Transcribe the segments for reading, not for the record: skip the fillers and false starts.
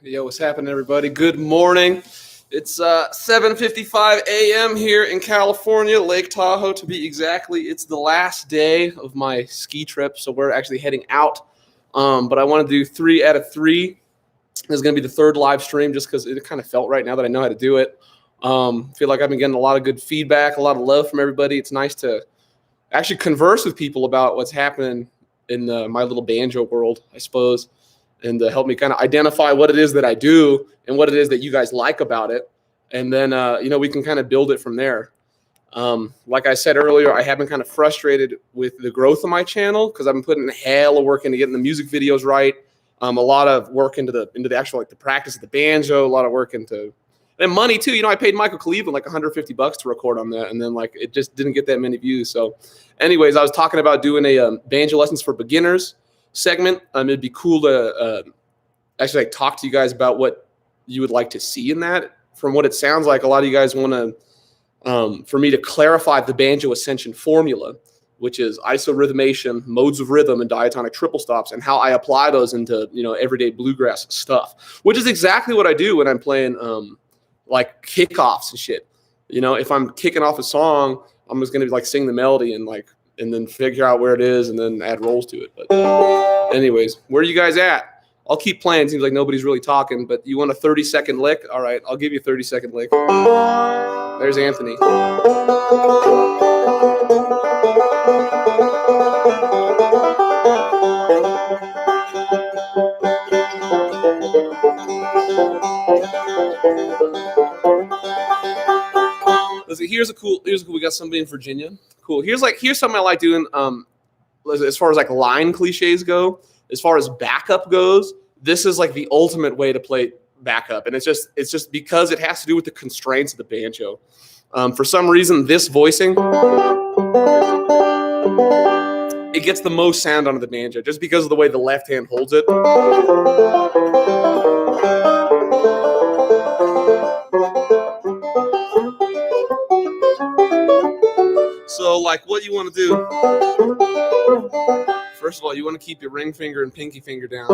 Yo, what's happening, everybody? Good morning. It's 7:55 a.m. here in California, Lake Tahoe to be exactly. It's the last day of my ski trip, so we're actually heading out. But I want to do 3 out of 3. This is going to be the third live stream just because it kind of felt right now that I know how to do it. Feel like I've been getting a lot of good feedback, a lot of love from everybody. It's nice to actually converse with people about what's happening in my little banjo world, I suppose, and to help me kind of identify what it is that I do and what it is that you guys like about it. And then, we can kind of build it from there. Like I said earlier, I have been kind of frustrated with the growth of my channel because I've been putting a hell of work into getting the music videos right. A lot of work into the actual, like the practice of the banjo, a lot of work into, and money too. I paid Michael Cleveland like $150 to record on that. And then like, it just didn't get that many views. So anyways, I was talking about doing a banjo lessons for beginners segment. It'd be cool to actually like talk to you guys about what you would like to see in that. From what it sounds like, a lot of you guys want to, for me to clarify the banjo ascension formula, which is isorhythmation, modes of rhythm, and diatonic triple stops, and how I apply those into everyday bluegrass stuff, which is exactly what I do when I'm playing like kickoffs and shit. If I'm kicking off a song, I'm just gonna like sing the melody and then figure out where it is and then add rolls to it. But anyways, where are you guys at? I'll keep playing. It seems like nobody's really talking, but you want a 30-second lick? All right, I'll give you a 30-second lick. There's Anthony. Here's a cool. We got somebody in Virginia. Cool. Here's something I like doing. As far as like line cliches go, as far as backup goes, this is like the ultimate way to play backup, and it's just because it has to do with the constraints of the banjo. For some reason, this voicing, it gets the most sound out of the banjo just because of the way the left hand holds it. So, like, what you want to do, first of all, you want to keep your ring finger and pinky finger down.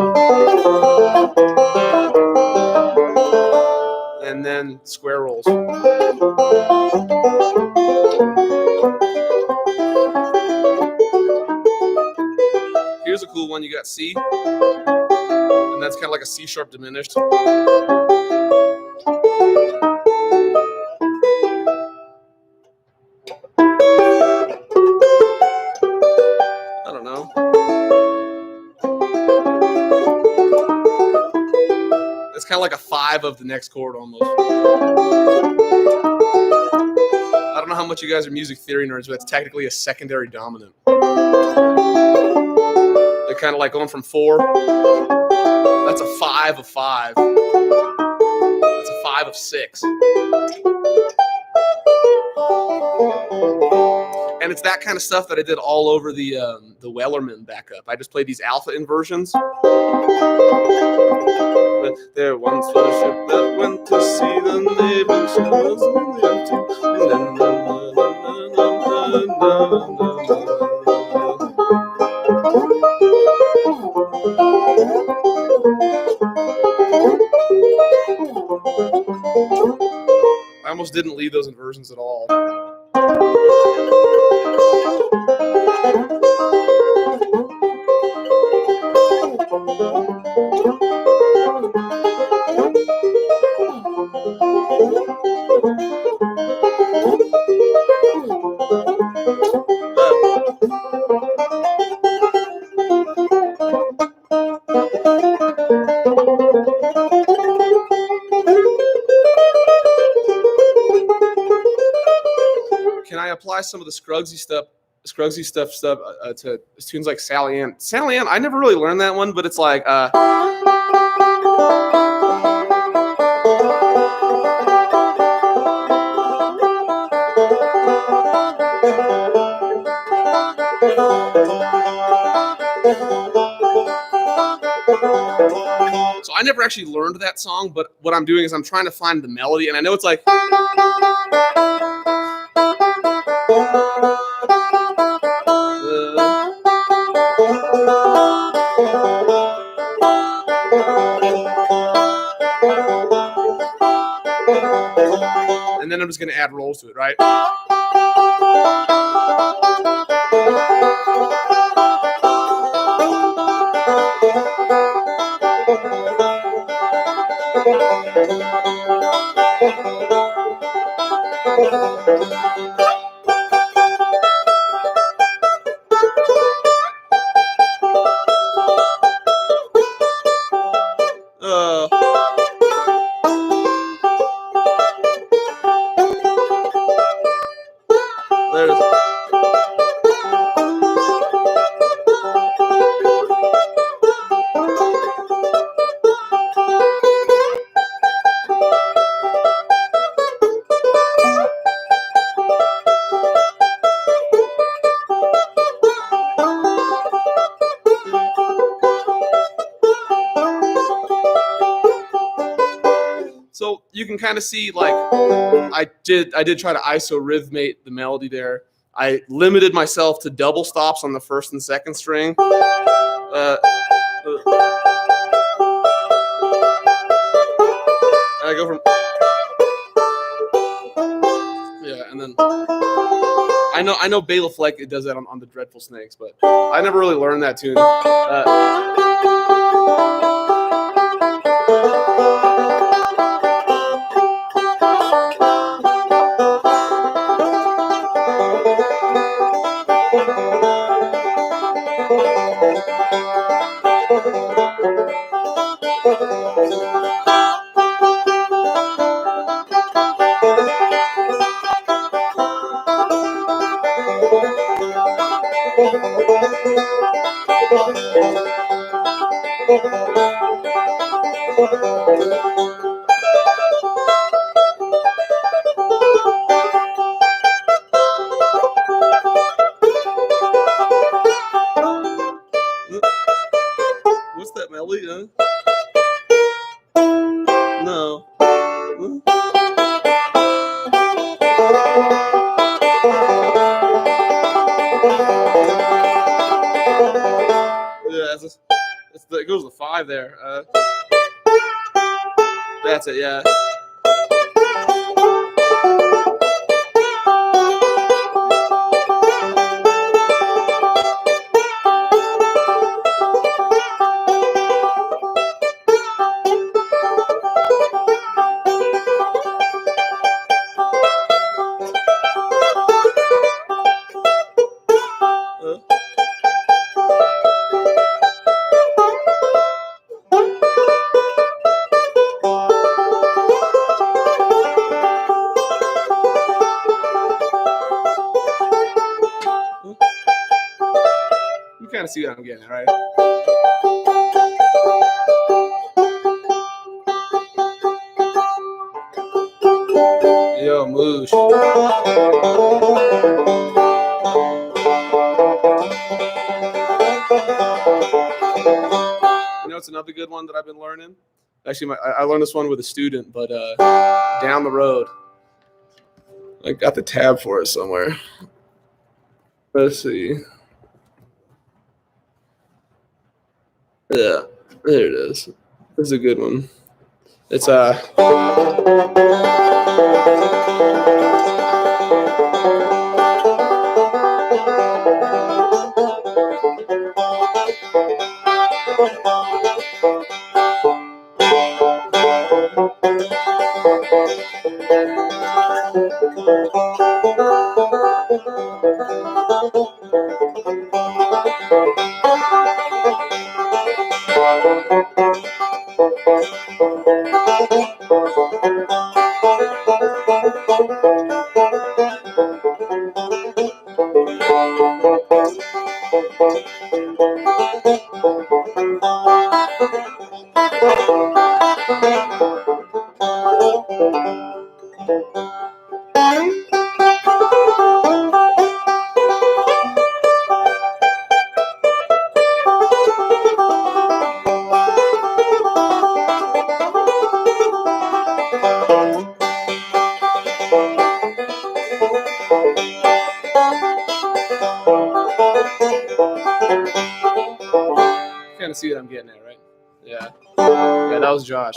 And then square rolls. Here's a cool one. You got C. And that's kind of like a C sharp diminished. I don't know. It's kind of like a 5 of the next chord almost. I don't know how much you guys are music theory nerds, but it's technically a secondary dominant. They're kind of like going from 4. That's a 5 of 5. That's a 5 of 6. And it's that kind of stuff that I did all over the Wellerman backup. I just played these alpha inversions. But there once was a ship that went to see the neighbor. She was I almost didn't leave those inversions at all. Can I apply some of the Scruggsy stuff to tunes like Sally Ann? Sally Ann, I never really learned that one, but it's like so I never actually learned that song, but what I'm doing is I'm trying to find the melody, and I know it's like and then I'm just going to add rolls to it, right? So you can kind of see, like, I did try to isorhythmate the melody there. I limited myself to double stops on the first and second string. I go from and then I know Bela Fleck it does that on the Dreadful Snakes, but I never really learned that tune. What's that melody? Huh? No. Yeah, it goes to 5 there. That's it, yeah. You kind of see what I'm getting at, right? Yo, moosh. You know, it's another good one that I've been learning. Actually, I learned this one with a student, but down the road. I got the tab for it somewhere. Let's see. Yeah, there it is. This is a good one. It's kind of see what I'm getting at, right? Yeah. Yeah, that was Josh.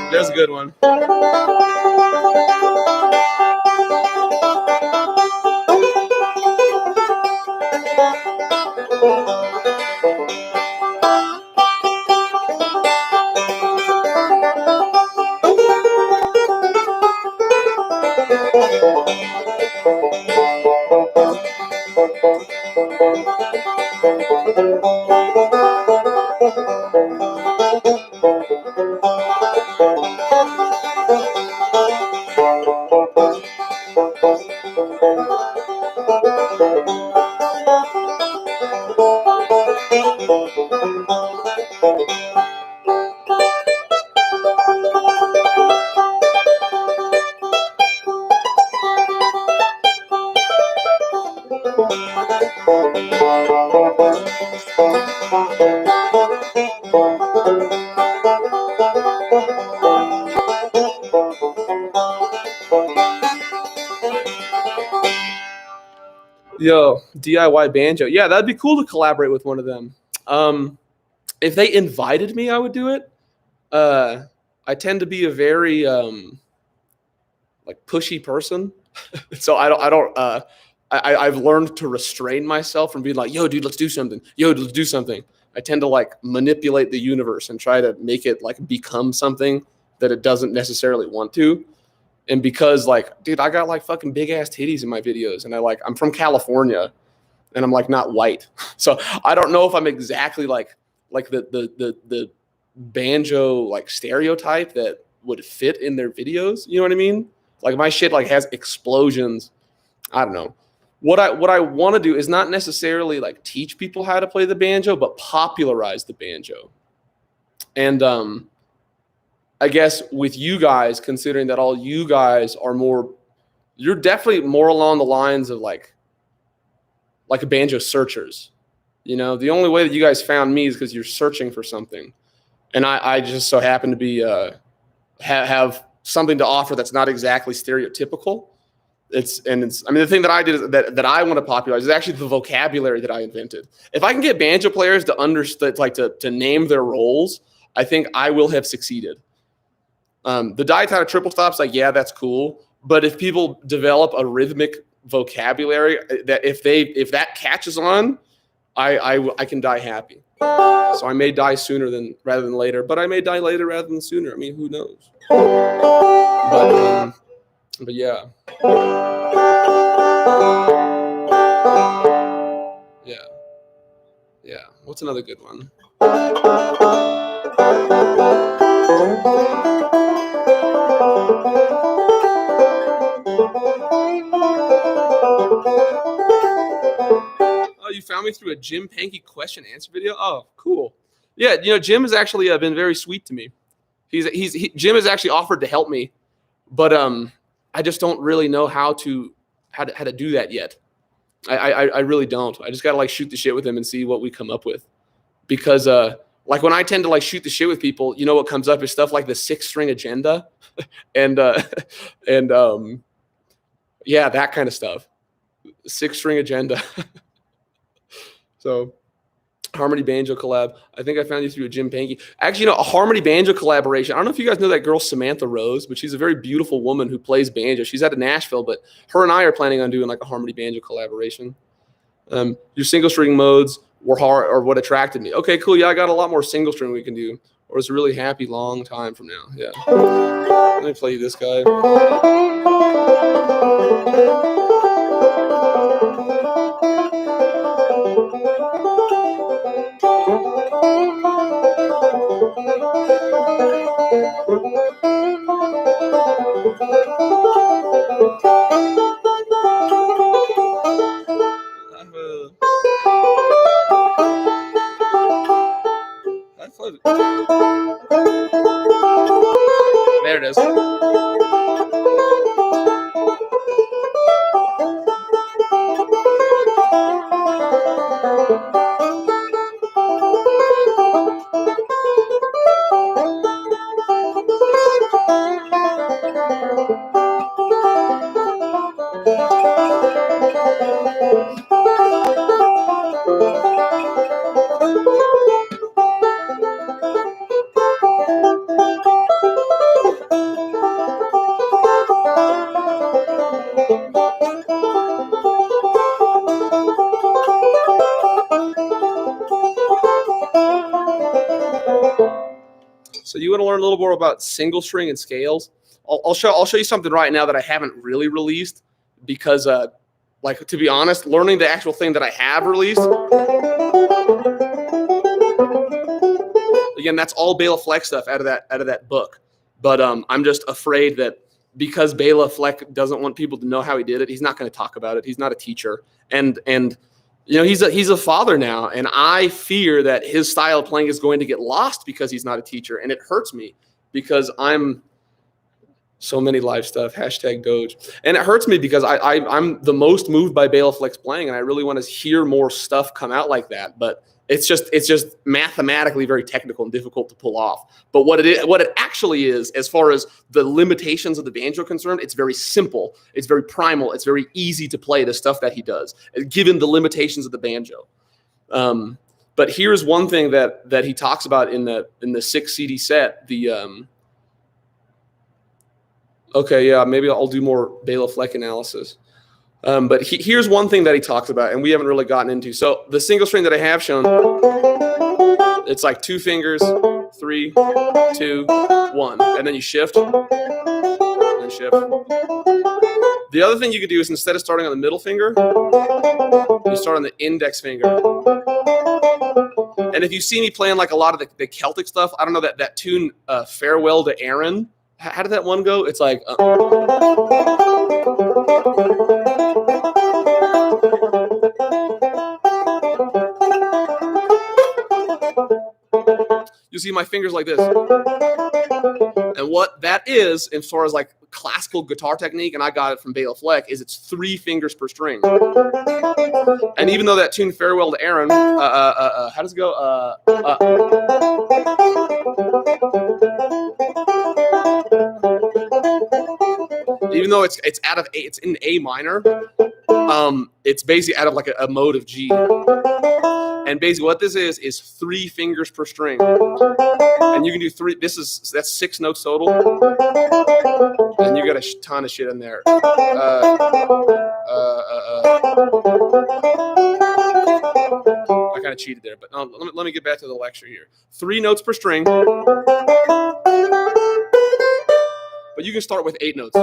There's a good one. Yo, DIY banjo. Yeah, that'd be cool to collaborate with one of them. Um, if they invited me, I would do it. Uh, I tend to be a very like pushy person, so I've learned to restrain myself from being like, "Yo, dude, let's do something. Yo, let's do something." I tend to like manipulate the universe and try to make it like become something that it doesn't necessarily want to. And because like, dude, I got like fucking big ass titties in my videos, and I'm from California, and I'm like not white, so I don't know if I'm exactly like the banjo like stereotype that would fit in their videos. You know what I mean? Like my shit like has explosions. I don't know. What I want to do is not necessarily like teach people how to play the banjo, but popularize the banjo. And I guess with you guys, considering that all you guys are more, you're definitely more along the lines of like a banjo searchers. You know, the only way that you guys found me is because you're searching for something, and I just so happen to be have something to offer that's not exactly stereotypical. I mean the thing that I did is that I want to popularize is actually the vocabulary that I invented. If I can get banjo players to understand like to name their roles, I think I will have succeeded. The diatonic triple stops, like, yeah, that's cool. But if people develop a rhythmic vocabulary that if that catches on, I can die happy. So I may die sooner rather than later, but I may die later rather than sooner. I mean, who knows? But yeah. Yeah. Yeah. What's another good one? Oh, you found me through a Jim Pankey question answer video? Oh, cool. Yeah, you know, Jim has actually been very sweet to me. Jim has actually offered to help me, but I just don't really know how to do that yet. I really don't. I just gotta like shoot the shit with him and see what we come up with. Because like when I tend to like shoot the shit with people, you know what comes up is stuff like the 6-string agenda and and yeah, that kind of stuff. 6-string agenda. So Harmony Banjo collab. I think I found you through a Jim Pankey. Actually, you know, a Harmony Banjo collaboration. I don't know if you guys know that girl Samantha Rose, but she's a very beautiful woman who plays banjo. She's out of Nashville, but her and I are planning on doing like a Harmony Banjo collaboration. Your single string modes were hard, or what attracted me. Okay, cool. Yeah, I got a lot more single string we can do. Or it's a really happy long time from now. Yeah. Let me play you this guy. There it is. So you want to learn a little more about single string and scales? I'll show you something right now that I haven't really released because, like, to be honest, learning the actual thing that I have released, again, that's all Bela Fleck stuff out of that book. But I'm just afraid that because Bela Fleck doesn't want people to know how he did it, he's not going to talk about it. He's not a teacher, and you know, he's a father now, and I fear that his style of playing is going to get lost because he's not a teacher, and it hurts me because I'm So many live stuff. Hashtag Doge. And it hurts me because I'm the most moved by Bela Fleck's playing, and I really want to hear more stuff come out like that. But it's just mathematically very technical and difficult to pull off. But what it actually is, as far as the limitations of the banjo are concerned, it's very simple. It's very primal. It's very easy to play the stuff that he does, given the limitations of the banjo. But here's one thing that he talks about in the 6 CD set. Okay, yeah, maybe I'll do more Bela Fleck analysis. But here's one thing that he talks about, and we haven't really gotten into. So the single string that I have shown, it's like 2 fingers, 3, 2, 1, and then you shift, and shift. The other thing you could do is, instead of starting on the middle finger, you start on the index finger. And if you see me playing like a lot of the Celtic stuff, I don't know, that tune, Farewell to Aaron. How did that one go? It's like... you see my fingers like this. And what that is, as far as like classical guitar technique, and I got it from Bela Fleck, is it's 3 fingers per string. And even though that tune Farewell to Aaron, how does it go? Even though it's out of A, it's in A minor. It's basically out of like a mode of G. And basically what this is 3 fingers per string. And you can do 3. That's 6 notes total. And you got a ton of shit in there. I kind of cheated there, but let me get back to the lecture here. 3 notes per string. But you can start with 8 notes.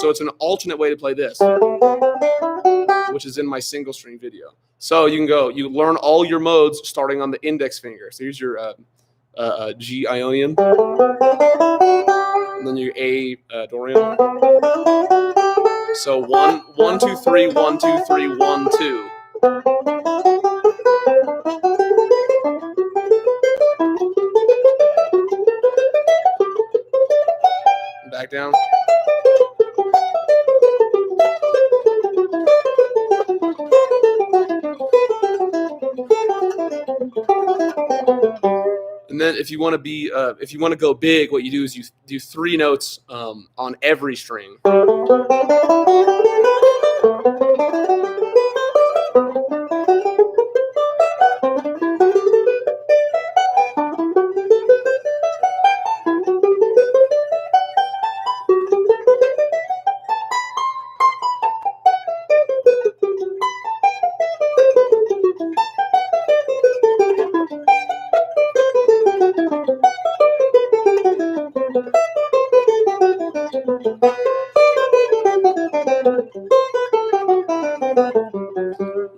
So it's an alternate way to play this, which is in my single string video. So you learn all your modes starting on the index finger. So here's your G Ionian, and then your A Dorian. So 1, 1, 2, 3, 1, 2, 3, 1, 2. Back down. And then if you want to go big, what you do is you do 3 notes on every string.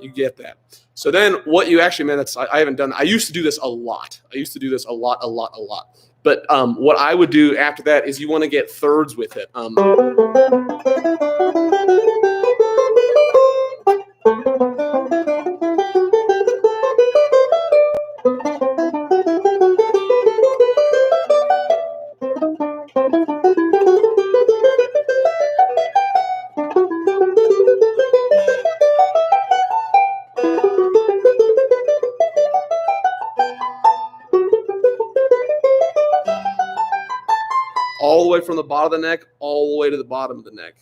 You get that. So then what you actually meant, I haven't done, I used to do this a lot. A lot. But what I would do after that is, you want to get thirds with it. All the way from the bottom of the neck, all the way to the bottom of the neck.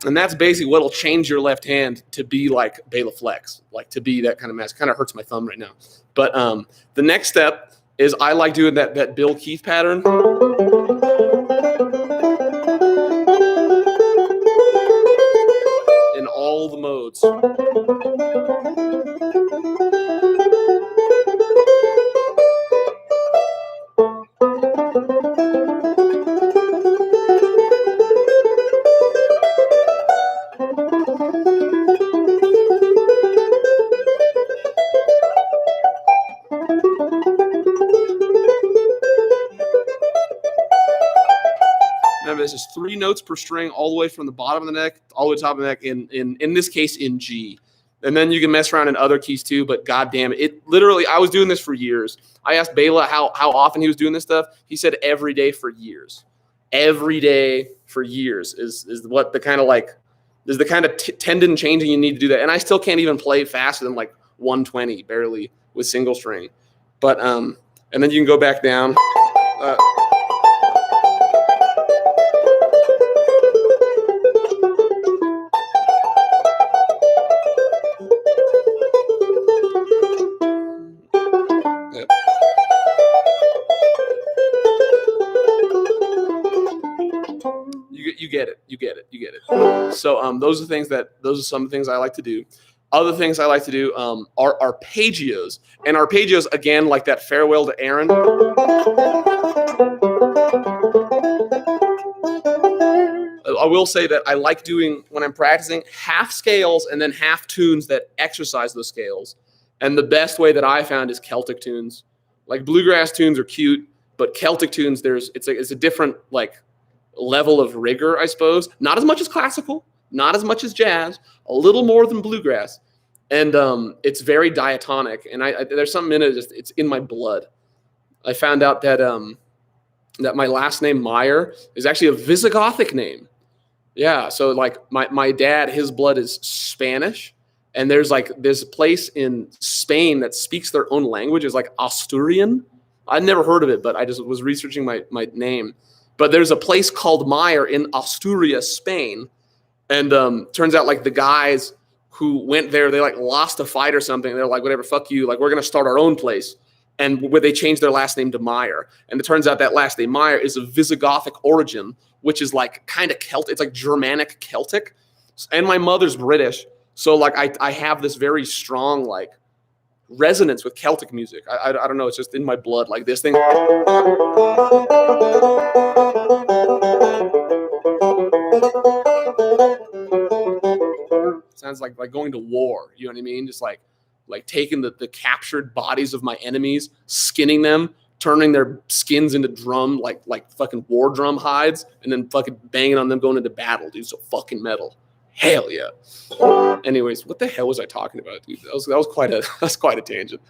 And that's basically what'll change your left hand to be like Bela Fleck's, like to be that kind of mass. Kind of hurts my thumb right now. But the next step is, I like doing that Bill Keith pattern. In all the modes. Remember, this is 3 notes per string, all the way from the bottom of the neck all the way to the top of the neck. In this case, in G. And then you can mess around in other keys too. But goddamn it, literally, I was doing this for years. I asked Bela how often he was doing this stuff. He said every day for years. Every day for years is what the kind of like is the kind of tendon changing you need to do that. And I still can't even play faster than like 120 barely with single string. But and then you can go back down. You get it. So those are some things I like to do. Other things I like to do are arpeggios. And arpeggios, again, like that Farewell to Aaron. I will say that I like doing, when I'm practicing, half scales and then half tunes that exercise those scales. And the best way that I found is Celtic tunes. Like bluegrass tunes are cute, but Celtic tunes, it's a different like level of rigor, I suppose. Not as much as classical, not as much as jazz, a little more than bluegrass. And it's very diatonic. And there's something in it, it's in my blood. I found out that that my last name, Meyer, is actually a Visigothic name. Yeah, so like my dad, his blood is Spanish. And there's a place in Spain that speaks their own language. It's like Asturian. I'd never heard of it, but I just was researching my name. But there's a place called Meyer in Asturias, Spain. And turns out like the guys who went there, they like lost a fight or something. They're like, whatever, fuck you. Like, we're going to start our own place. And where they changed their last name to Meyer. And it turns out that last name Meyer is of Visigothic origin, which is like kind of Celtic. It's like Germanic Celtic. And my mother's British. So like I have this very strong like resonance with Celtic music. I don't know. It's just in my blood. Like this thing. Sounds like going to war. You know what I mean? Just like taking the captured bodies of my enemies, skinning them, turning their skins into drum, like fucking war drum hides, and then fucking banging on them going into battle, dude. So fucking metal. Hell yeah. Anyways, what the hell was I talking about, dude? That was quite a tangent.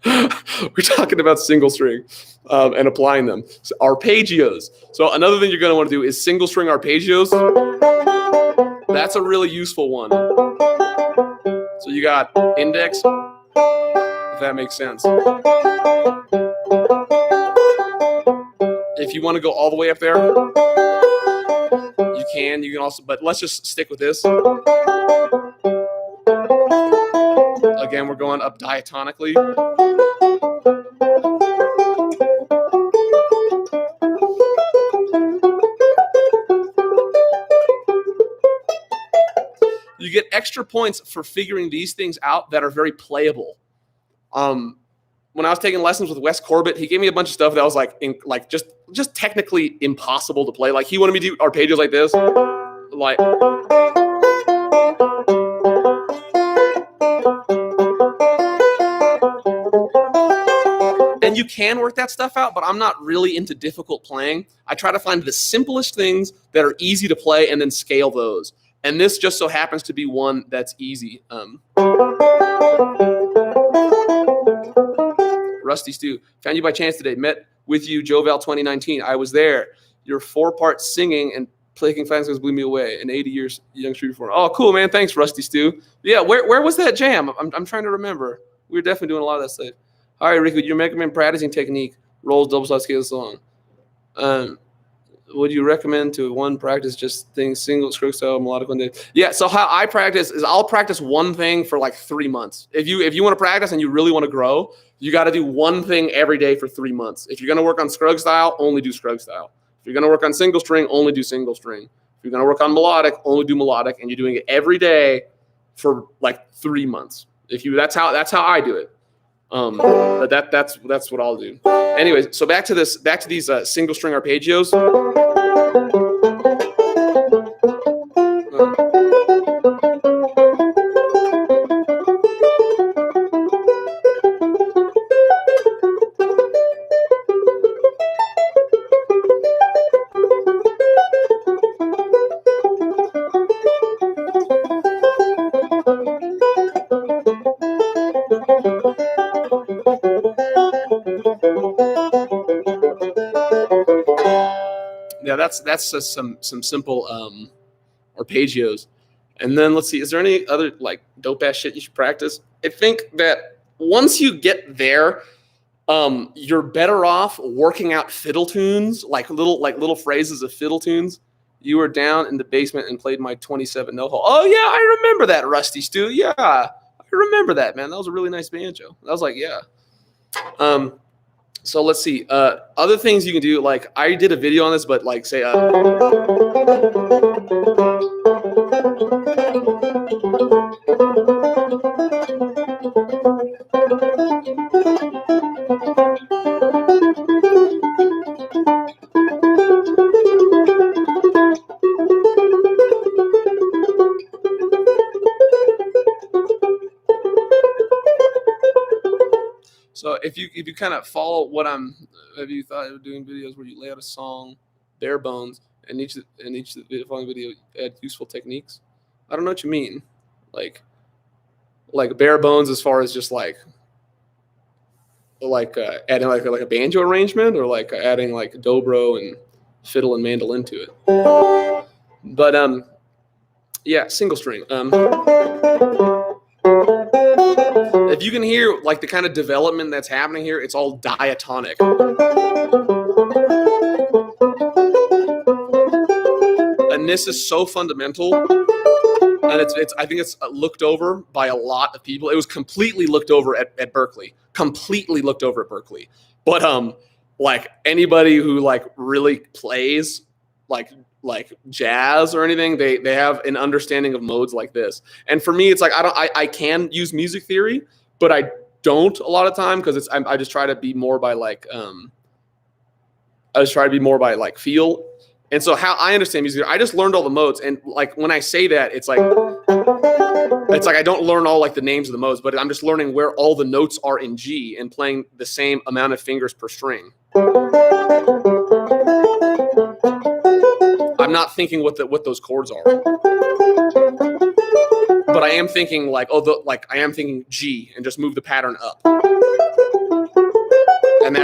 We're talking about single string and applying them. So arpeggios. So another thing you're going to want to do is single string arpeggios. That's a really useful one. So you got index, if that makes sense. If you want to go all the way up there, you can also, but let's just stick with this. Again, we're going up diatonically. You get extra points for figuring these things out that are very playable. When I was taking lessons with Wes Corbett, he gave me a bunch of stuff that was like just technically impossible to play. Like he wanted me to do arpeggios like this, like. And you can work that stuff out, but I'm not really into difficult playing. I try to find the simplest things that are easy to play and then scale those. And this just so happens to be one that's easy. Rusty Stew, found you by chance today. Met with you, Joval 2019. I was there. Your 4-part singing and playing fans blew me away. An 80 years young street performer. Oh, cool, man. Thanks, Rusty Stew. Yeah, where was that jam? I'm trying to remember. We were definitely doing a lot of that stuff. All right, Rick, would you recommend practicing technique, rolls, double slide, scale song? Would you recommend to one practice just things, single, stroke style, melodic one day? Yeah, so how I practice is I'll practice one thing for like 3 months. If you want to practice and you really want to grow, you got to do one thing every day for 3 months. If you're going to work on Scruggs style, only do Scruggs style. If you're going to work on single string, only do single string. If you're going to work on melodic, only do melodic, and you're doing it every day for like 3 months. That's how I do it. But that's what I'll do. Anyways, so back to these single string arpeggios. that's just some simple arpeggios. And then let's see, is there any other like dope ass shit you should practice? I think that once you get there, you're better off working out fiddle tunes, like little phrases of fiddle tunes. You were down in the basement and played my 27 no hole. Oh yeah, I remember that, Rusty Stew. Yeah, I remember that, man. That was a really nice banjo. I was like, yeah. So let's see. Other things you can do, like I did a video on this, but like say so if you kind of follow what have you thought of doing videos where you lay out a song bare bones and each of the following video add useful techniques? I don't know what you mean. Like bare bones as far as just like adding like a banjo arrangement, or like adding like dobro and fiddle and mandolin to it. But yeah, single string. If you can hear like the kind of development that's happening here, it's all diatonic. And this is so fundamental, and it's I think it's looked over by a lot of people. It was completely looked over at Berklee. Completely looked over at Berklee. But like anybody who like really plays like jazz or anything, they have an understanding of modes like this. And for me, it's like I can use music theory, but I don't a lot of time, because I just try to be more by like feel. And so how I understand music, I just learned all the modes, and like when I say that, it's like I don't learn all like the names of the modes, but I'm just learning where all the notes are in G and playing the same amount of fingers per string. I'm not thinking what those chords are, but I am thinking like I am thinking G and just move the pattern up, and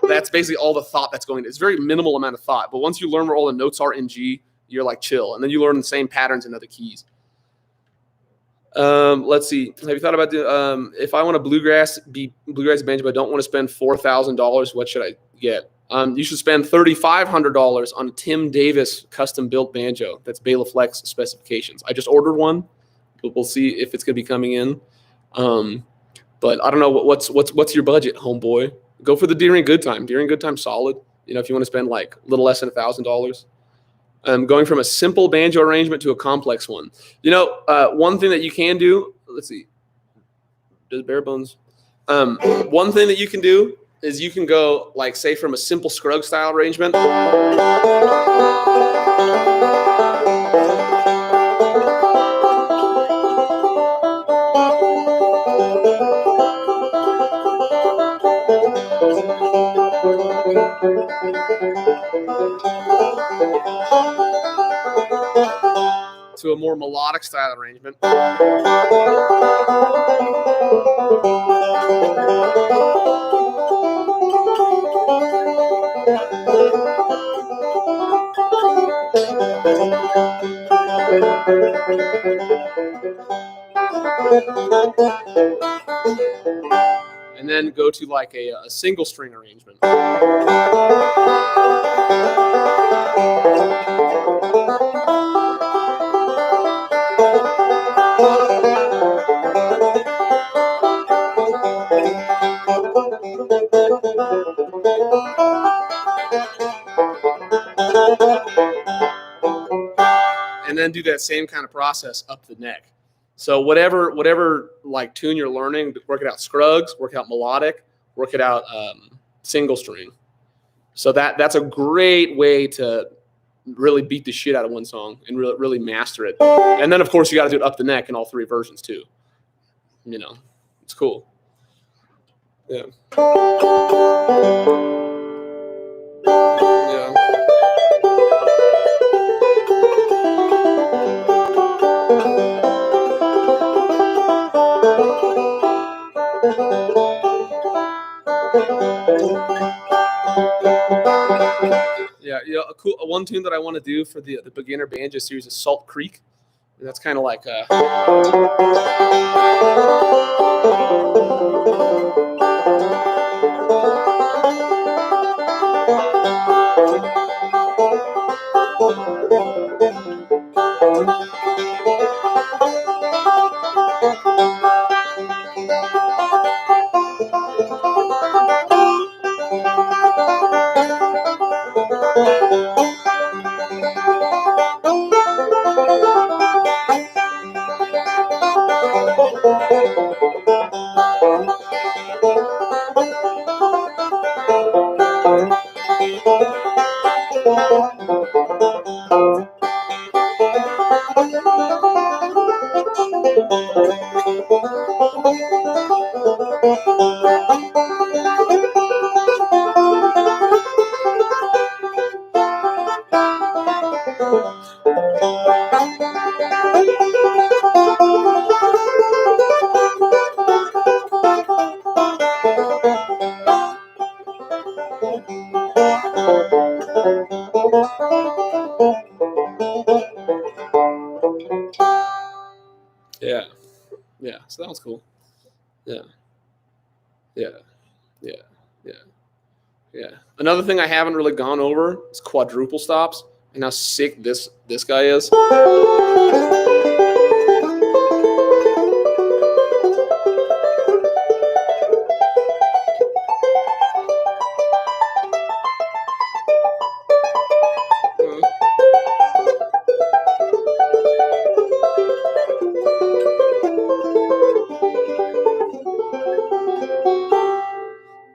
that's basically all the thought that's going. It's very minimal amount of thought, but once you learn where all the notes are in G, you're like chill, and then you learn the same patterns in other keys. Let's see. Have you thought about if I want a bluegrass banjo, but I don't want to spend $4,000? What should I get? You should spend $3,500 on a Tim Davis custom built banjo. That's Bela Flex specifications. I just ordered one, but we'll see if it's gonna be coming in. But I don't know what's your budget, homeboy. Go for the Deering Goodtime. Deering Goodtime solid. You know, if you want to spend like a little less than $1,000. Going from a simple banjo arrangement to a complex one. You know, one thing that you can do. Let's see. Does bare bones? One thing that you can do is you can go like say from a simple Scruggs style arrangement. To a more melodic style arrangement. And then go to like a single string arrangement. And then do that same kind of process up the neck. So whatever like tune you're learning, work it out Scruggs, work it out melodic, work it out single string. So that's a great way to really beat the shit out of one song and really master it. And then of course you got to do it up the neck in all three versions too. You know, it's cool. Yeah. Yeah. Yeah, one tune that I want to do for the beginner banjo series is Salt Creek. And that's kind of like yeah, yeah. So that was cool. Yeah, yeah, yeah, yeah, yeah. Another thing I haven't really gone over is quadruple stops and how sick this guy is.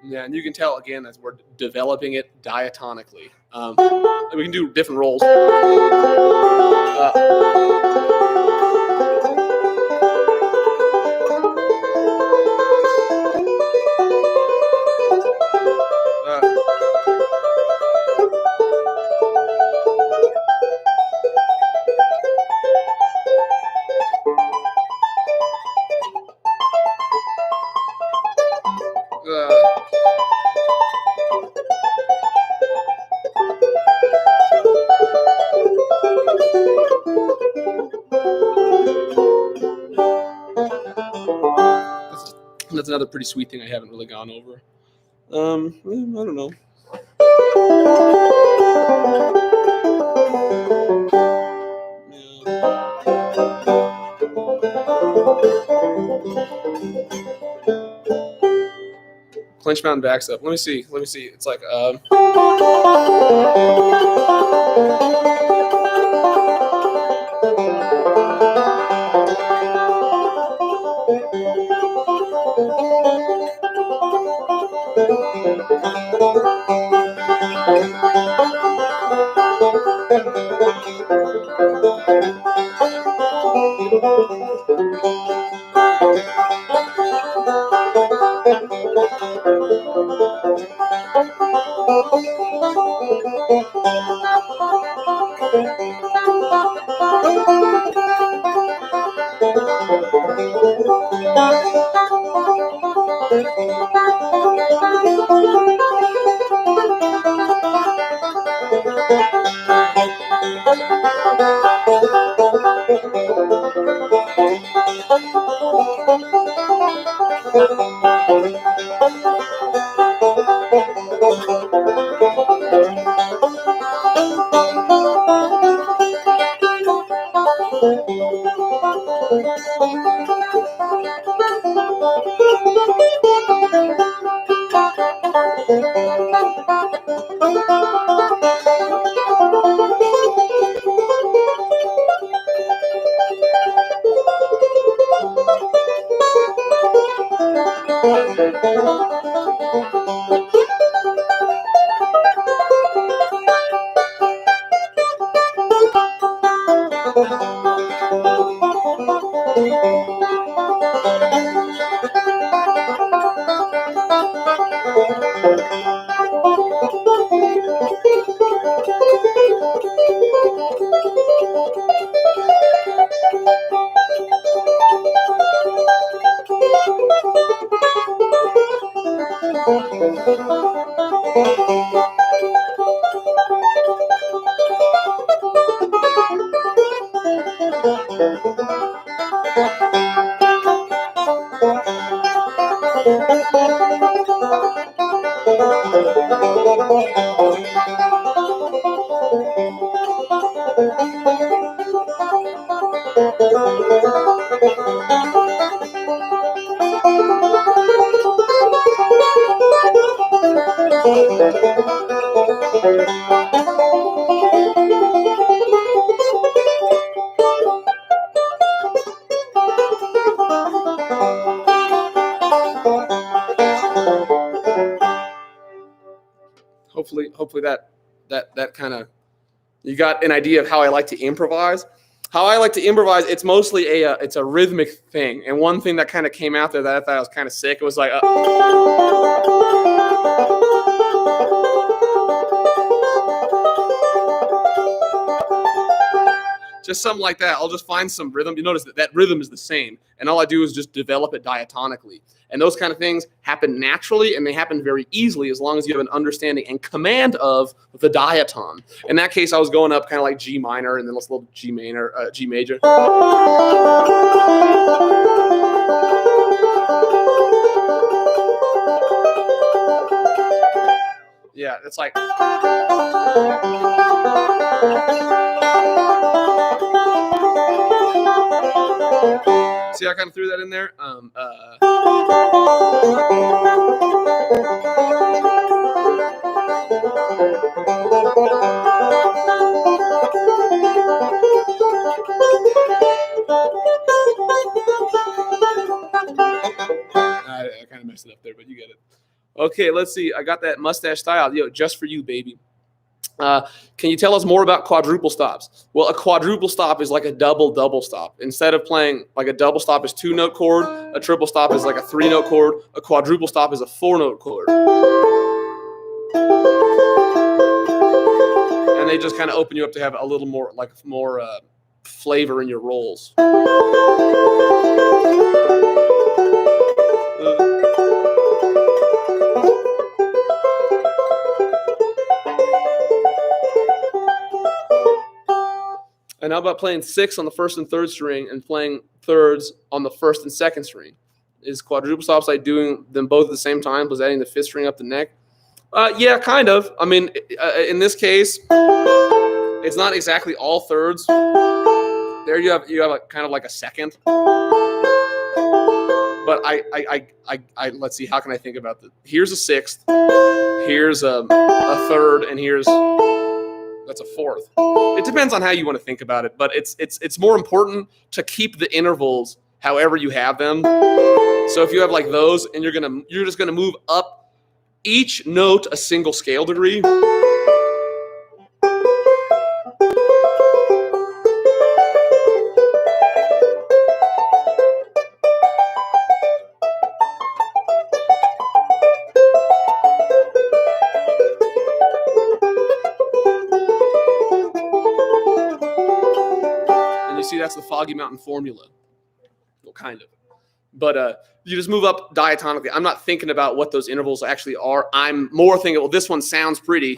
Yeah, and you can tell again as we're developing it diatonically. We can do different rolls. That's another pretty sweet thing I haven't really gone over. I don't know. Clinch Mountain backs up. Let me see. It's like Hopefully that kind of, you got an idea of how I like to improvise. How I like to improvise, it's mostly it's a rhythmic thing. And one thing that kind of came out there that I thought was kind of sick, it was like just something like that. I'll just find some rhythm. You notice that rhythm is the same, and all I do is just develop it diatonically. And those kind of things happen naturally, and they happen very easily as long as you have an understanding and command of the diaton. In that case, I was going up kind of like G minor, and then a little G major. Yeah, it's like. See, I kind of threw that in there. I kind of messed it up there, but you get it. Okay, let's see. I got that mustache style. Yo, just for you, baby. Can you tell us more about quadruple stops? Well, a quadruple stop is like a double stop. Instead of playing like a double stop is 2-note chord, a triple stop is like a 3-note chord, a quadruple stop is a 4-note chord. And they just kind of open you up to have a little more flavor in your rolls. And how about playing 6 on the first and third string and playing thirds on the first and second string? Is quadruple stops like doing them both at the same time, plus adding the fifth string up the neck? Yeah, kind of. I mean, in this case, it's not exactly all thirds. There you have kind of like a second. But I let's see, how can I think about this? Here's a sixth, here's a third, and that's a fourth. It depends on how you want to think about it, but it's more important to keep the intervals however you have them. So if you have like those, and you're just gonna move up each note a single scale degree. That's the Foggy Mountain formula. Well, kind of. But you just move up diatonically. I'm not thinking about what those intervals actually are. I'm more thinking, well, this one sounds pretty.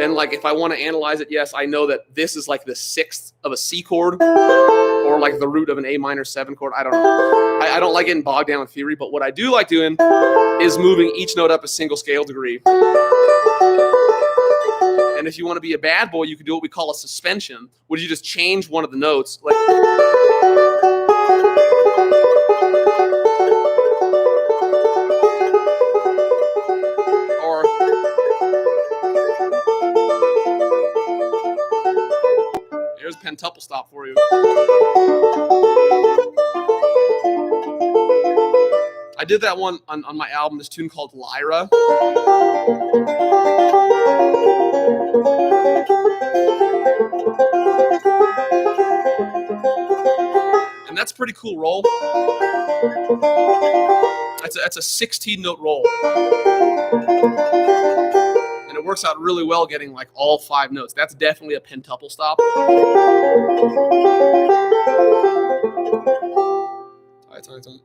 And like if I want to analyze it, yes, I know that this is like the sixth of a C chord or like the root of an A minor 7 chord. I don't know. I don't like getting bogged down in theory, but what I do like doing is moving each note up a single scale degree. And if you want to be a bad boy, you can do what we call a suspension, where you just change one of the notes. Like, or here's a pentuple stop for you. I did that one on my album, this tune called Lyra. And that's a pretty cool roll. That's a 16-note roll. And it works out really well getting like all 5 notes. That's definitely a pentuple stop.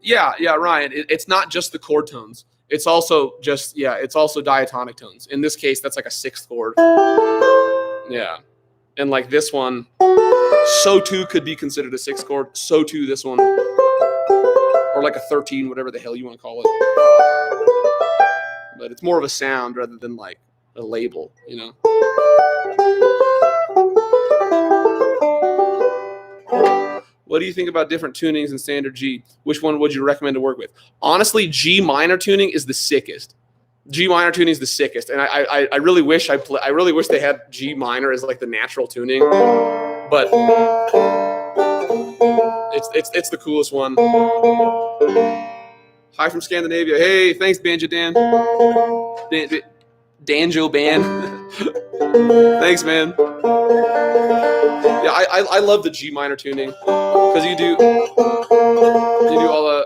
Yeah, Ryan. It's not just the chord tones. It's also it's also diatonic tones. In this case, that's like a 6th chord. Yeah. And like this one, so too could be considered a 6 chord. So too this one, or like a 13, whatever the hell you want to call it. But it's more of a sound rather than like a label, you know. What do you think about different tunings in standard G? Which one would you recommend to work with? Honestly, G minor tuning is the sickest. G minor tuning is the sickest, and I really wish I really wish they had G minor as like the natural tuning, but it's the coolest one. Hi from Scandinavia. Hey, thanks Banjo Dan. Banjo band. Thanks, man. Yeah, I love the G minor tuning because you do all the.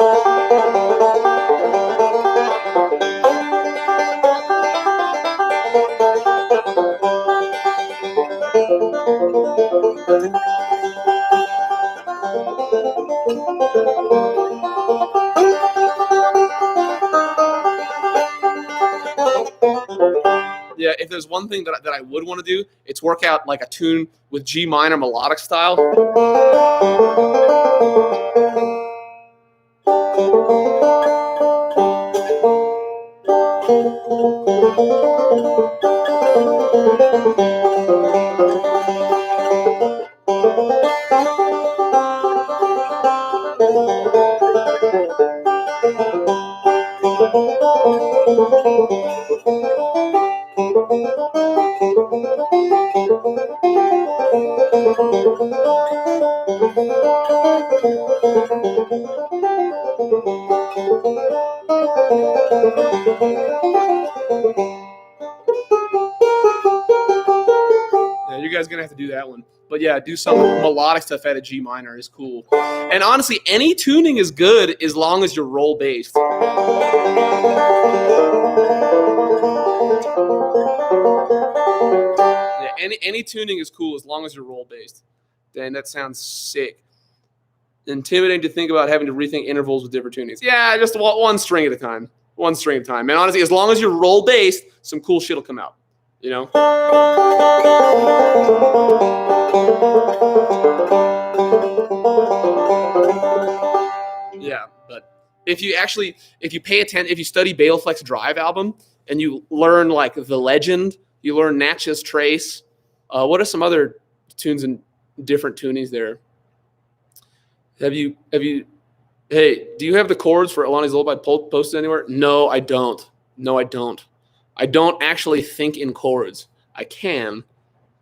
Yeah, if there's one thing that I would want to do, it's work out like a tune with G minor melodic style. Yeah, you guys are gonna have to do that one. But yeah, do some melodic stuff at a G minor is cool. And honestly, any tuning is good as long as you're roll based. Yeah, any tuning is cool as long as you're roll based. Dang, that sounds sick. Intimidating to think about having to rethink intervals with different tunings. Yeah, just one string at a time. One string at a time. And honestly, as long as you're roll based, some cool shit will come out. You know? Yeah, but if you pay attention, if you study Baleflex Drive album and you learn like The Legend, you learn Natchez Trace. What are some other tunes and different tunings there? Hey, do you have the chords for Alani's Lullaby posted anywhere? No, I don't. I don't actually think in chords. I can,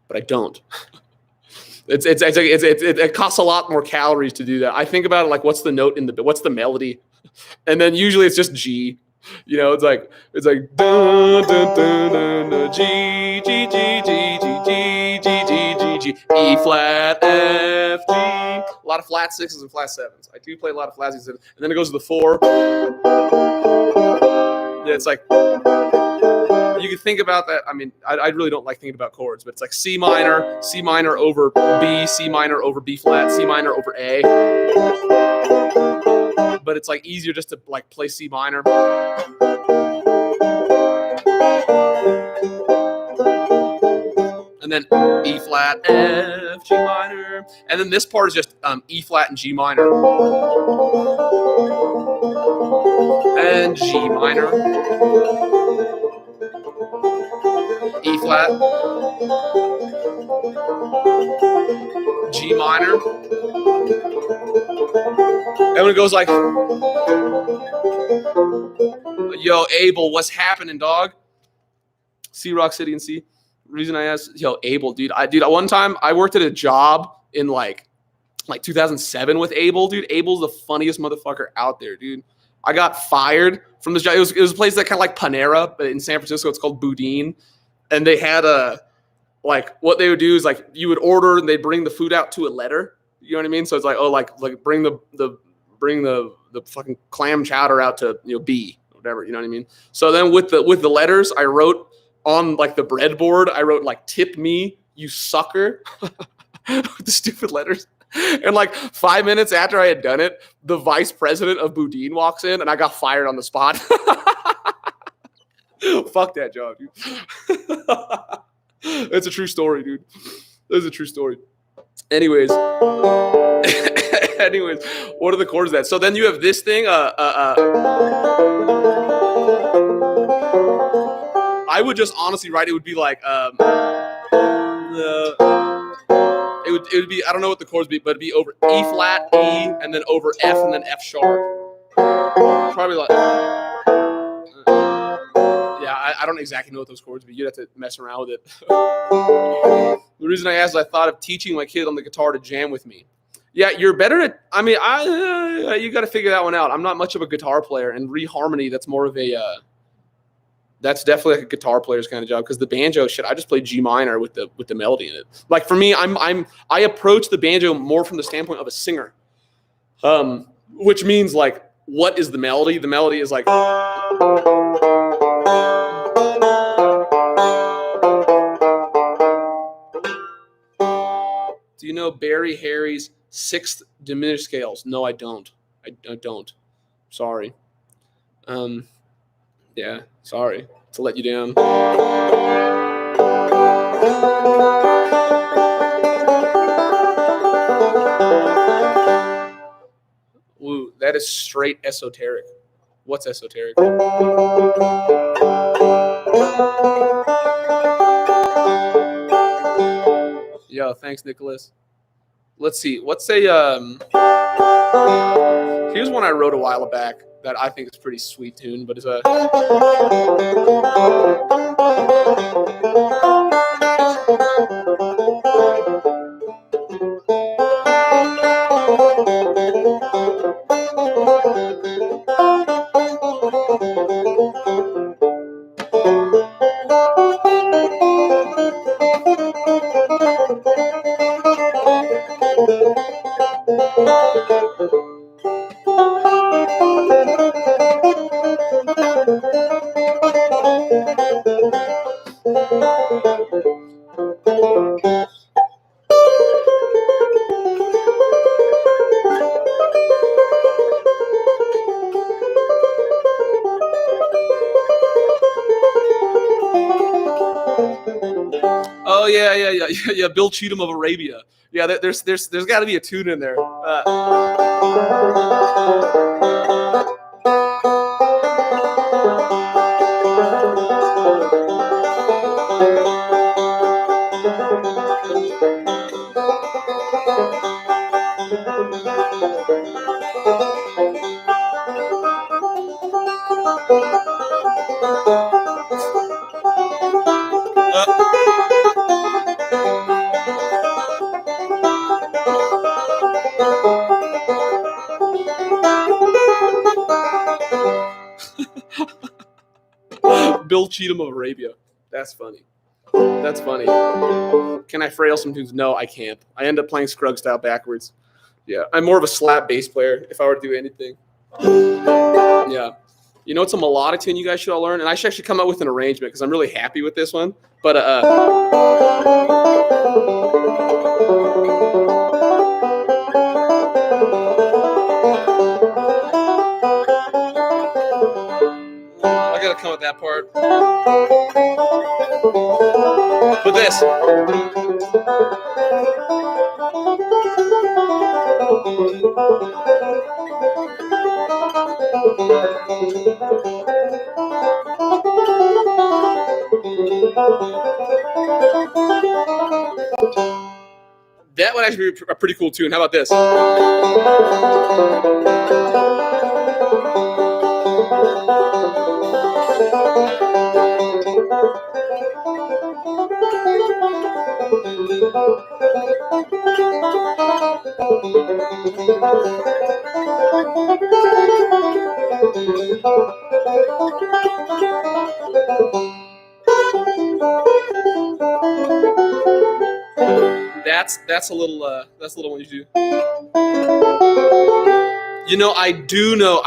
but I don't. It costs a lot more calories to do that. I think about it like, what's the note in what's the melody, and then usually it's just G. You know, it's like dun, dun, dun, dun, dun, G G G G G G G G G G E flat F G. A lot of flat sixes and flat sevens. I do play a lot of flat sixes, and then it goes to the 4. Yeah, it's like. You can think about that. I mean, I really don't like thinking about chords, but it's like C minor over B, C minor over B flat, C minor over A. But it's like easier just to like play C minor. And then E flat, F, G minor. And then this part is just E flat and G minor. And G minor. E flat, G minor, and when it goes like, yo, Abel, what's happening, dog? C Rock City and C. Reason I asked, yo, Abel, dude, one time I worked at a job in like 2007 with Abel, dude. Abel's the funniest motherfucker out there, dude. I got fired from this job. It was a place that kind of like Panera, but in San Francisco, it's called Boudin. And they had what they would do is like you would order and they'd bring the food out to a letter. You know what I mean? So it's like, oh, like bring the fucking clam chowder out to, you know, B, whatever. You know what I mean? So then with the letters, I wrote on like the breadboard, I wrote like tip me, you sucker, with the stupid letters. And like 5 minutes after I had done it, the vice president of Boudin walks in and I got fired on the spot. Fuck that job, dude. It's a true story, dude. This is a true story. Anyways, anyways, what are the chords of that? So then you have this thing. I would just honestly write it would be like it would be, I don't know what the chords would be, but it'd be over E flat, E, and then over F, and then F sharp. Probably like I don't exactly know what those chords would be. You'd have to mess around with it. The reason I asked is I thought of teaching my kid on the guitar to jam with me. Yeah, you're better at. I mean, you got to figure that one out. I'm not much of a guitar player, and reharmony, that's more of a. That's definitely like a guitar player's kind of job, because the banjo shit, I just play G minor with the melody in it. Like for me, I approach the banjo more from the standpoint of a singer, which means like, what is the melody? The melody is like. Do you know Barry Harry's sixth diminished scales? No, I don't. I don't. Sorry. Yeah, sorry to let you down. Ooh, that is straight esoteric. What's esoteric? Yo, thanks, Nicholas. Let's see. What's a here's one I wrote a while back that I think is a pretty sweet tune, but it's a yeah, Bill Cheatham of Arabia. Yeah, there's got to be a tune in there. Bill Cheatham of Arabia. That's funny. That's funny. Can I frail some tunes? No, I can't. I end up playing Scruggs style backwards. Yeah, I'm more of a slap bass player if I were to do anything. Yeah. You know, it's a melodic tune you guys should all learn, and I should actually come up with an arrangement because I'm really happy with this one. But I gotta come with that part. But this. That would actually be a pretty cool tune. How about this? That's a little one you do. You know, I do know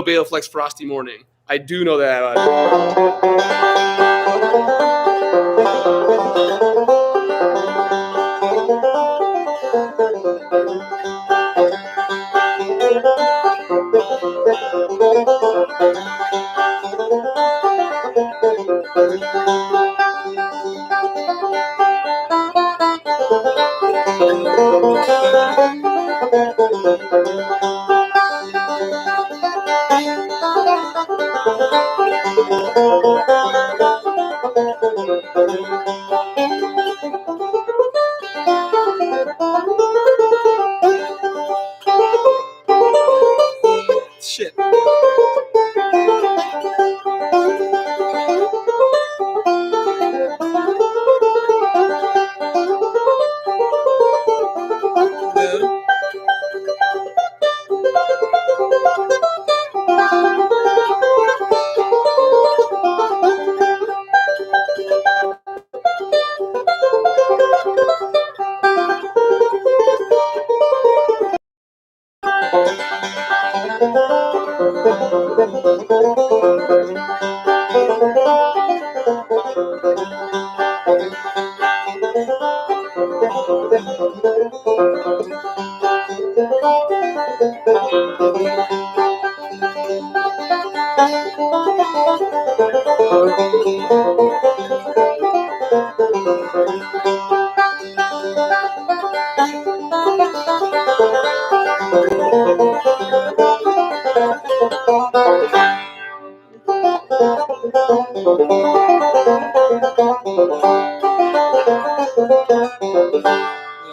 Beta Flex Frosty Morning. I do know that.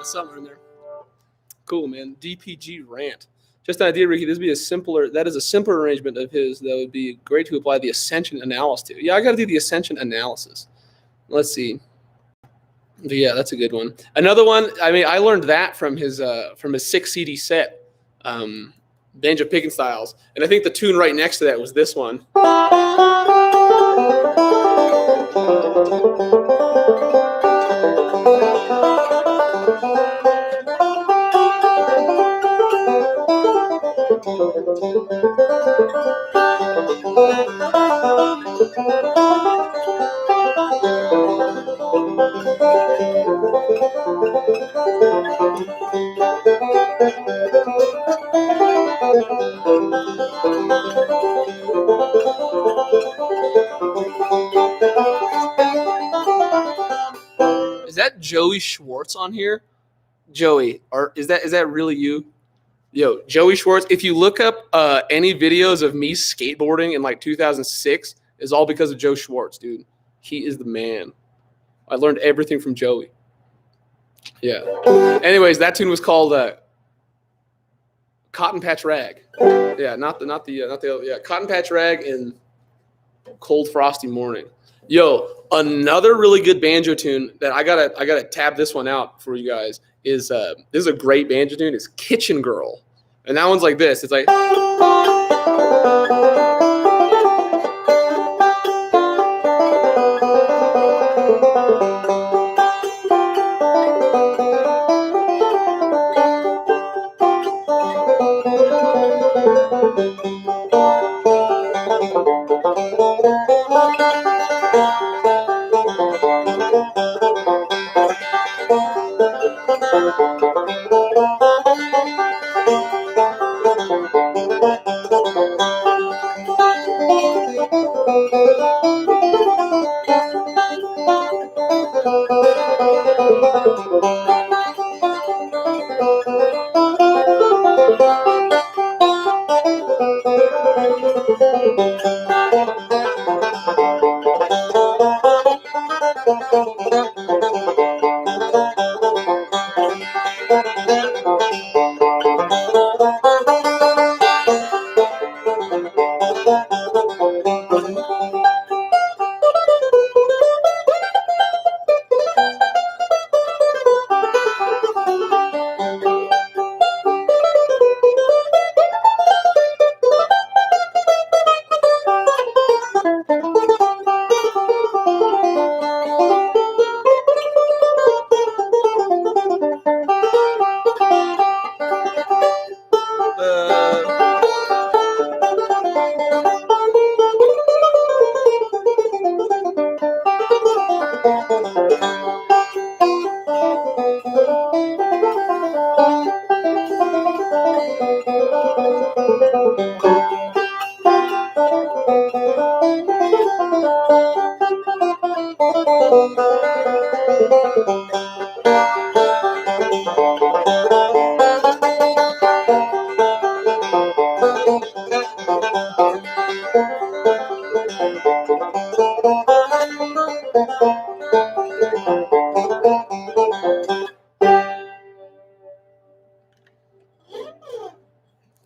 Somewhere in there. Cool, man. DPG rant. Just an idea, Ricky. This would be a simpler. That is a simpler arrangement of his that would be great to apply the ascension analysis to. Yeah, I got to do the ascension analysis. Let's see. But yeah, that's a good one. Another one. I mean, I learned that from his 6 CD set, Banjo Picking Styles, and I think the tune right next to that was this one. Is that Joey Schwartz on here? Joey, is that really you? Yo, Joey Schwartz. If you look up any videos of me skateboarding in like 2006, it's all because of Joe Schwartz, dude. He is the man. I learned everything from Joey. Yeah. Anyways, that tune was called Cotton Patch Rag. Yeah, not the Cotton Patch Rag in Cold Frosty Morning. Yo, another really good banjo tune that I gotta tab this one out for you guys is this is a great banjo tune. It's Kitchen Girl, and that one's like this. It's like.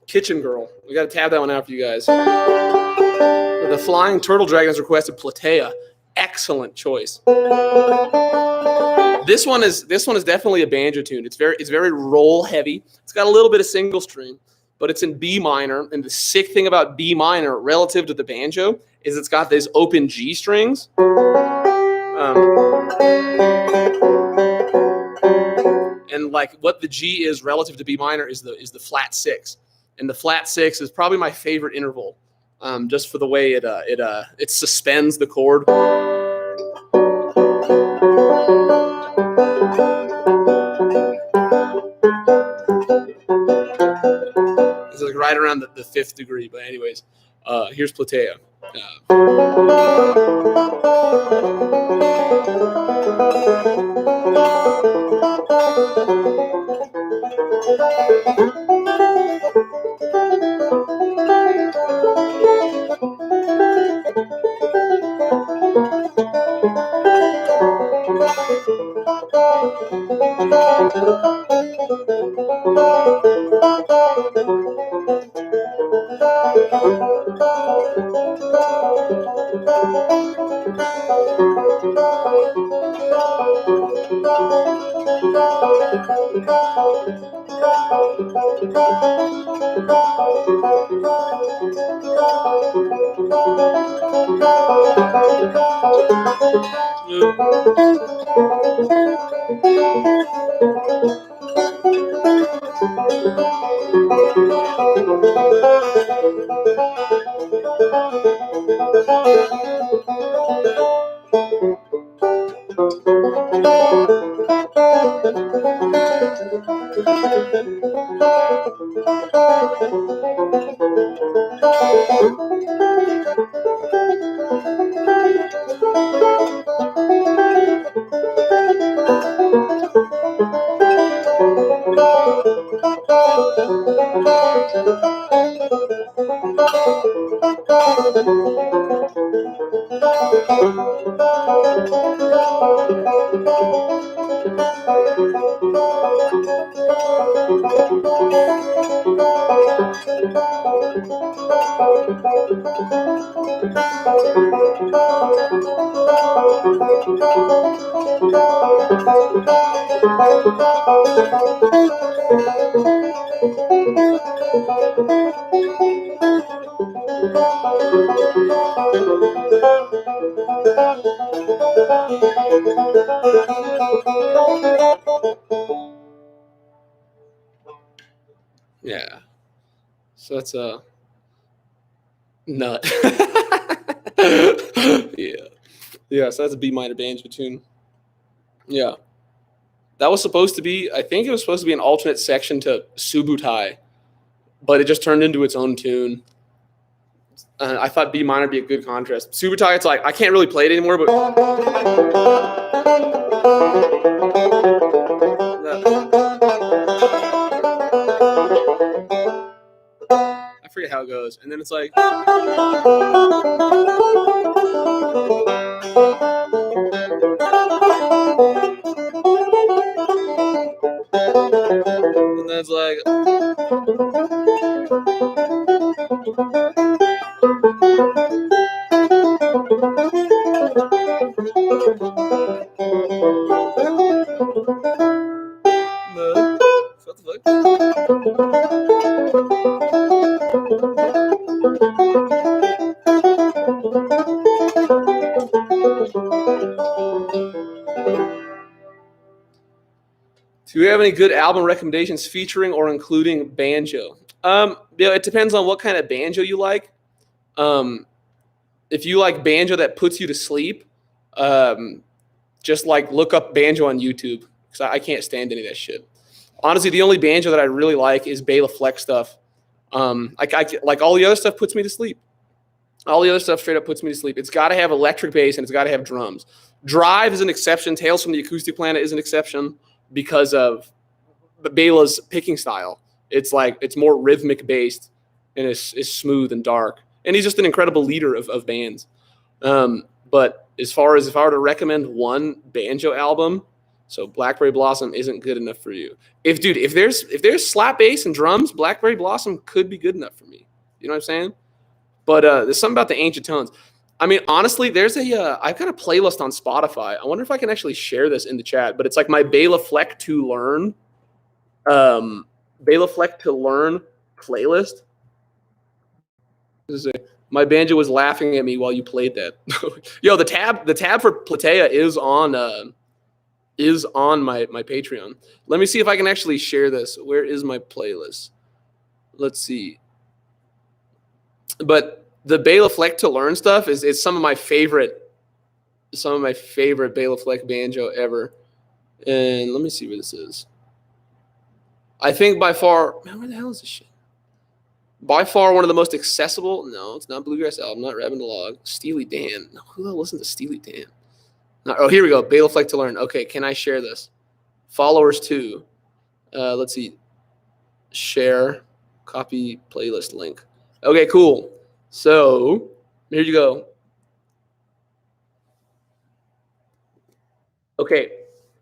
Kitchen Girl. We got to tab that one out for you guys. The Flying Turtle Dragon has requested Platea. Excellent choice. This one is definitely a banjo tune. It's very roll heavy. It's got a little bit of single string, but it's in B minor. And the sick thing about B minor relative to the banjo is it's got these open G strings. And like what the G is relative to B minor is the flat six. and the flat 6 is probably my favorite interval, just for the way it suspends the chord. It's like right around the 5th degree. But anyways, here's Platea. Yeah. So that's a nut. Yeah. Yeah, so that's a B minor banjo tune. Yeah. That was supposed to be, I think it was supposed to be an alternate section to Subutai, but it just turned into its own tune. I thought B minor would be a good contrast. Subutai, it's like, I can't really play it anymore, but. I forget how it goes. And then it's like. And then it's like. What the fuck? Do you have any good album recommendations featuring or including banjo? It depends on what kind of banjo you like. If you like banjo that puts you to sleep, just like look up banjo on YouTube, because I can't stand any of that shit. Honestly, the only banjo that I really like is Bela Fleck stuff. Like all the other stuff puts me to sleep. All the other stuff straight up puts me to sleep. It's got to have electric bass and it's got to have drums. Drive is an exception. Tales from the Acoustic Planet is an exception because of Bela's picking style. It's like it's more rhythmic based and it's smooth and dark. And he's just an incredible leader of bands. But as far as if I were to recommend one banjo album, so Blackberry Blossom isn't good enough for you. If there's slap bass and drums, Blackberry Blossom could be good enough for me. You know what I'm saying? But there's something about the ancient tones. I mean, honestly, there's I've got a playlist on Spotify. I wonder if I can actually share this in the chat. But it's like my Bela Fleck to learn, Bela Fleck to learn playlist. My banjo was laughing at me while you played that. Yo, the tab for Platea is on my Patreon. Let me see if I can actually share this. Where is my playlist? Let's see. But the Bela Fleck to learn stuff is some of my favorite Bela Fleck banjo ever. And let me see where this is. I think by far, man, where the hell is this shit? By far one of the most accessible. No, it's not Bluegrass Album, not Rabbin the Log. Steely Dan. No, who the hell listens to Steely Dan? No, oh, here we go. Bela Fleck to learn. Okay, can I share this? Followers too. Let's see. Share. Copy playlist link. Okay, cool. So here you go. Okay,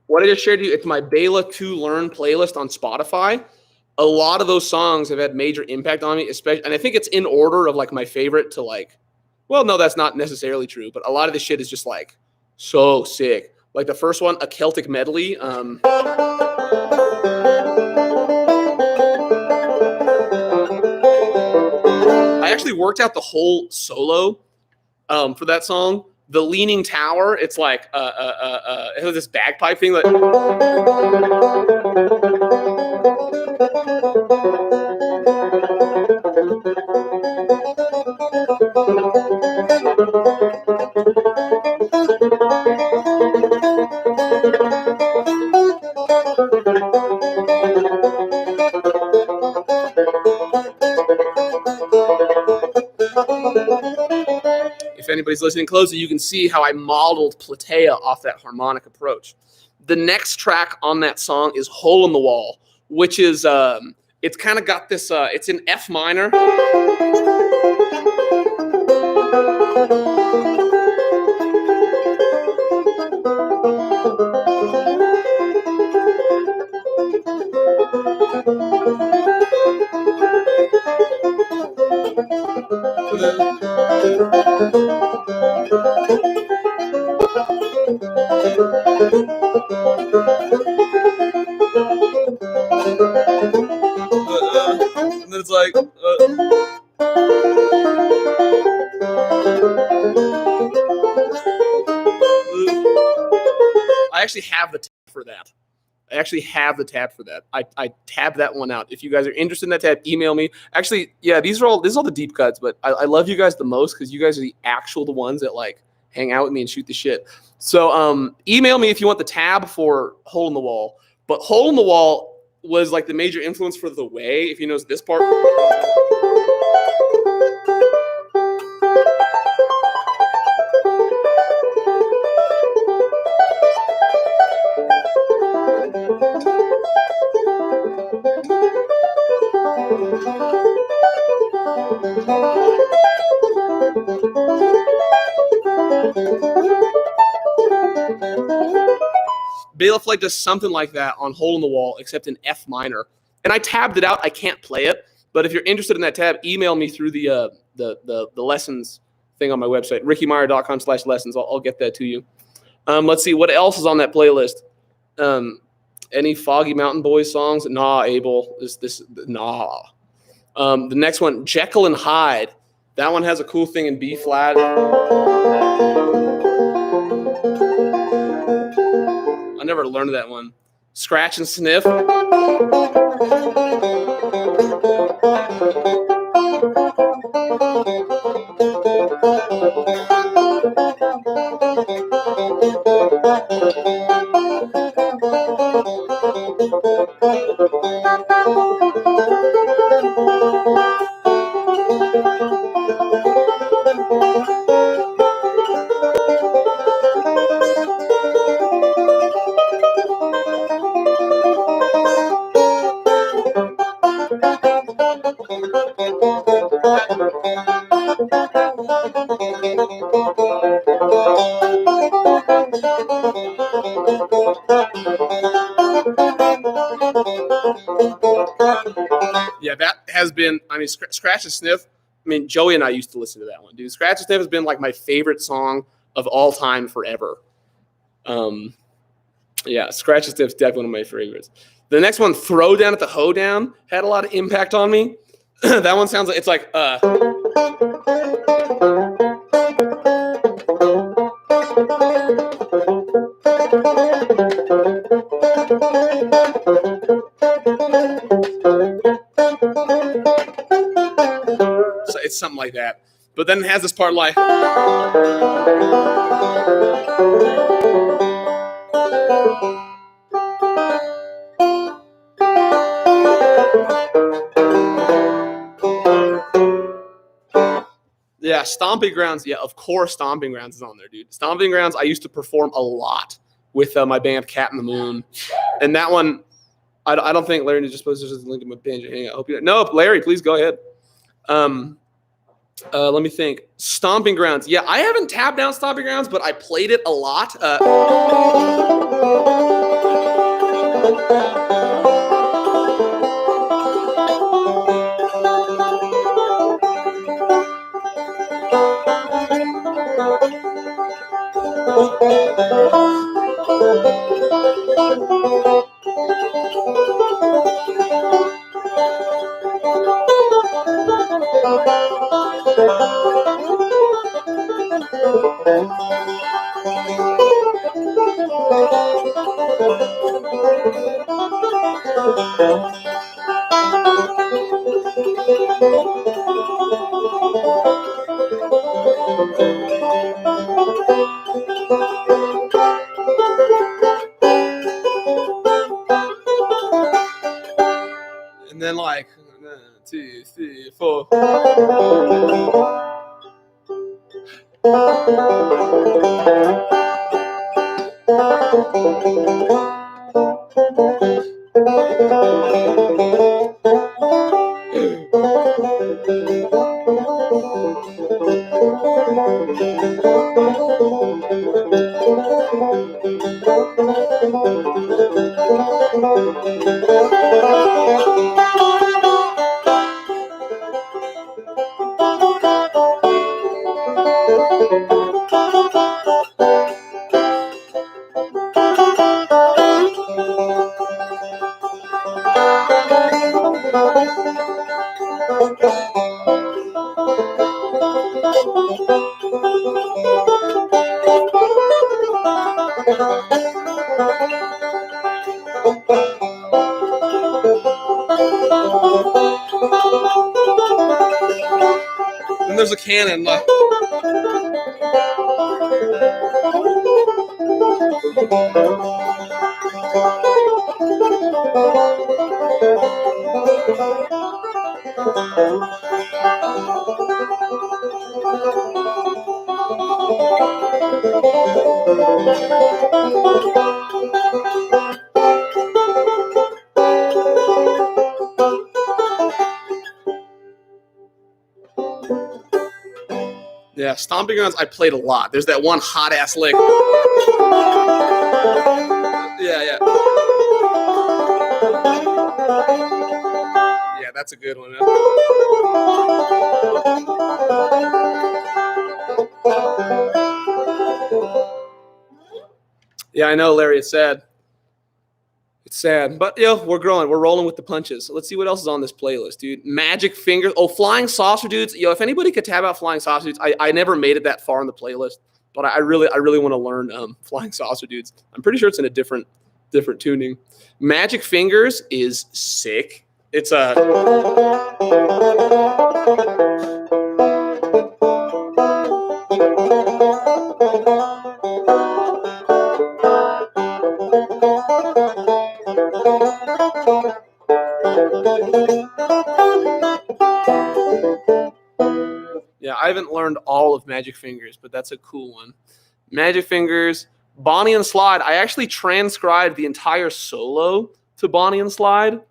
what I just shared with you, it's my Bela to Learn playlist on Spotify. A lot of those songs have had major impact on me, especially, and I think it's in order of like my favorite to like. Well, no, that's not necessarily true, but a lot of this shit is just like so sick. Like the first one, a Celtic medley. I actually worked out the whole solo for that song. The Leaning Tower, it's like it has this bagpipe thing that. If anybody's listening closely, you can see how I modeled Platea off that harmonic approach. The next track on that song is Hole in the Wall, which is, it's kind of got this, it's in F minor. And then it's like, I actually have the tab for that. I tabbed that one out. If you guys are interested in that tab, email me. Actually, yeah, this is all the deep cuts, but I love you guys the most because you guys are the ones that like hang out with me and shoot the shit. So email me if you want the tab for Hole in the Wall. But Hole in the Wall was like the major influence for The Way, if you notice this part. Bela Fleck does something like that on Hole in the Wall, except in F minor. And I tabbed it out. I can't play it. But if you're interested in that tab, email me through the lessons thing on my website, rickymeyer.com/lessons. I'll get that to you. Let's see. What else is on that playlist? Any Foggy Mountain Boys songs? Nah, Abel. Nah. The next one, Jekyll and Hyde. That one has a cool thing in B flat. I never learned that one. Scratch and Sniff. Yeah, that has been, I mean, Scratch and Sniff. I mean, Joey and I used to listen to that one, dude. Scratch and Sniff has been like my favorite song of all time forever. Yeah, Scratch and Sniff is definitely one of my favorites. The next one, Throw Down at the Hoedown, had a lot of impact on me. That one sounds like, it's like, it's something like that. But then it has this part like. Yeah, Stomping Grounds. Yeah, of course Stomping Grounds is on there, dude. Stomping Grounds, I used to perform a lot with my band Cat in the Moon. And that one, I don't think Larry just posted a link to my Banjo Hangout. I hope you. No, Larry, please go ahead. Let me think. Stomping Grounds. Yeah, I haven't tapped down Stomping Grounds, but I played it a lot. And then like 1, 2, 3, 4. And there's a cannon. Yeah, Stomping Grounds I played a lot. There's that one hot ass lick. Yeah. Yeah, that's a good one. Yeah, I know, Larry. It's sad. It's sad, but we're growing. We're rolling with the punches. So let's see what else is on this playlist, dude. Magic Fingers. Oh, Flying Saucer Dudes. If anybody could tab out Flying Saucer Dudes, I never made it that far on the playlist, but I really want to learn Flying Saucer Dudes. I'm pretty sure it's in a different tuning. Magic Fingers is sick. It's a. Yeah, I haven't learned all of Magic Fingers, but that's a cool one. Magic Fingers, Bonnie and Slide. I actually transcribed the entire solo to Bonnie and Slide.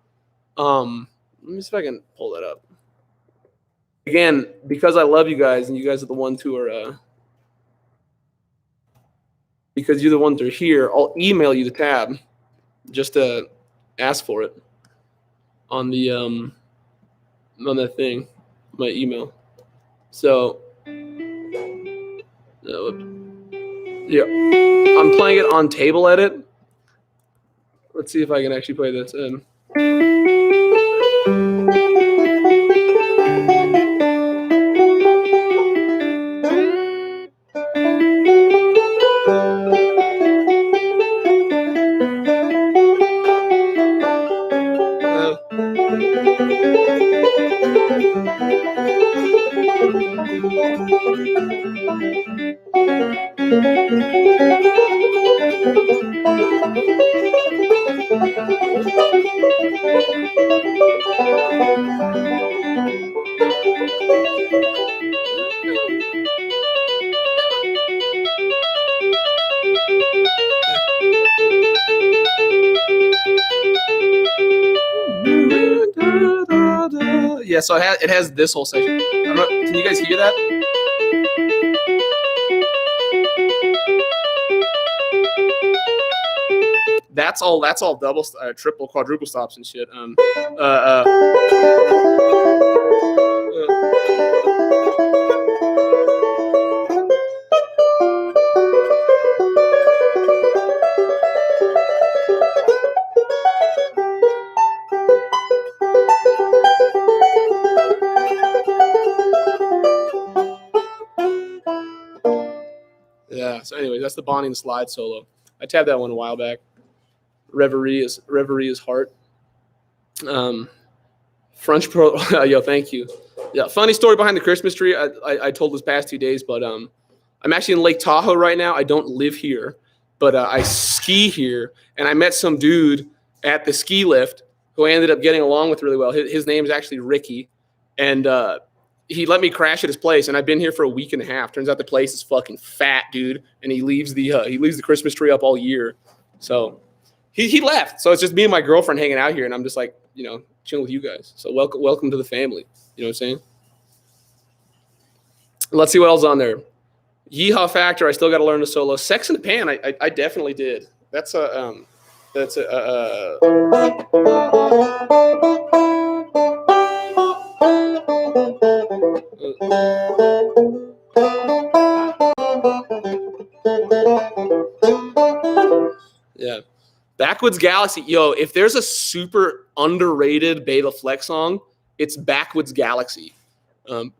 Let me see if I can pull that up. Again, because I love you guys, and you guys are the ones who are, because you're the ones who are here, I'll email you the tab just to ask for it on the on that thing, my email. So, yeah, I'm playing it on Table Edit. Let's see if I can actually play this in. Yeah, so it has this whole section. I don't know, can you guys hear that? That's all double, triple, quadruple stops and shit. Yeah. So anyway, that's the Bonnie and Slide solo. I tabbed that one a while back. Reverie is heart. French Pro. Yo, thank you. Yeah, funny story behind the Christmas tree. I told this past 2 days, but I'm actually in Lake Tahoe right now. I don't live here, but I ski here, and I met some dude at the ski lift who I ended up getting along with really well. His name is actually Ricky, and he let me crash at his place, and I've been here for a week and a half. Turns out the place is fucking fat, dude, and he leaves the Christmas tree up all year. So he left. So it's just me and my girlfriend hanging out here, and I'm just like, chilling with you guys. So welcome to the family. You know what I'm saying? Let's see what else is on there. Yeehaw Factor. I still got to learn the solo. Sex in the Pan. I definitely did. That's a yeah. Backwoods Galaxy. Yo, if there's a super underrated Beta Flex song, it's Backwoods Galaxy. Have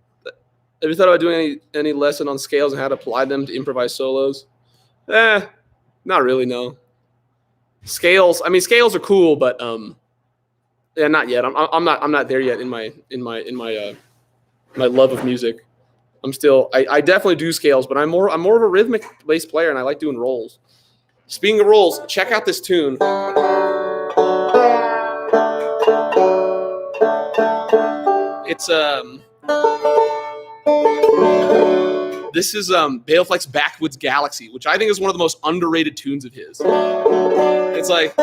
you thought about doing any lesson on scales and how to apply them to improvise solos? Not really, no. Scales are cool, but yeah, not yet. I'm not there yet in my love of music. I definitely do scales, but I'm more of a rhythmic bass player, and I like doing rolls. Speaking of rolls, check out this tune. It's this is Baleflex Backwoods Galaxy, which I think is one of the most underrated tunes of his. It's like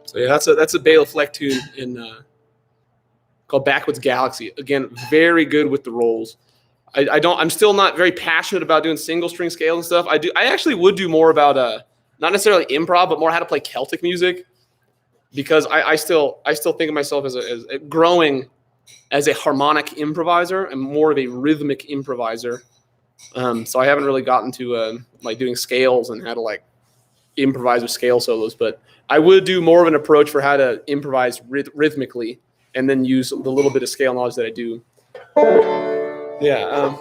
so yeah, that's a Bela Fleck tune called Backwoods Galaxy. Again, very good with the rolls. I'm still not very passionate about doing single string scales and stuff. I actually would do more about not necessarily improv, but more how to play Celtic music, because I still think of myself as a growing as a harmonic improviser. I'm more of a rhythmic improviser. So I haven't really gotten to like doing scales and how to like improvise with scale solos, but I would do more of an approach for how to improvise rhythmically and then use the little bit of scale knowledge that I do. Yeah.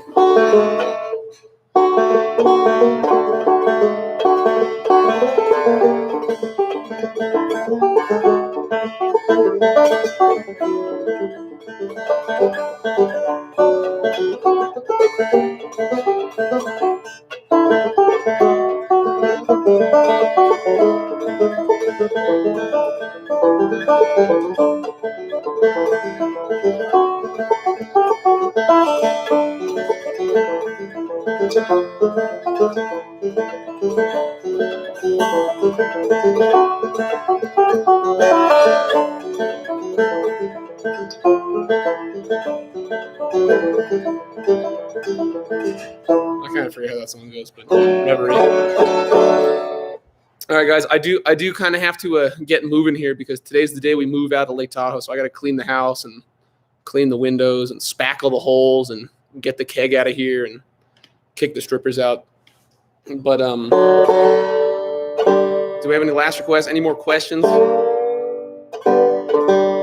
I kind of forget how that song goes, but whatever. All right, guys, I do kind of have to get moving here because today's the day we move out of Lake Tahoe, so I got to clean the house and clean the windows and spackle the holes and get the keg out of here and kick the strippers out. But do we have any last requests? Any more questions?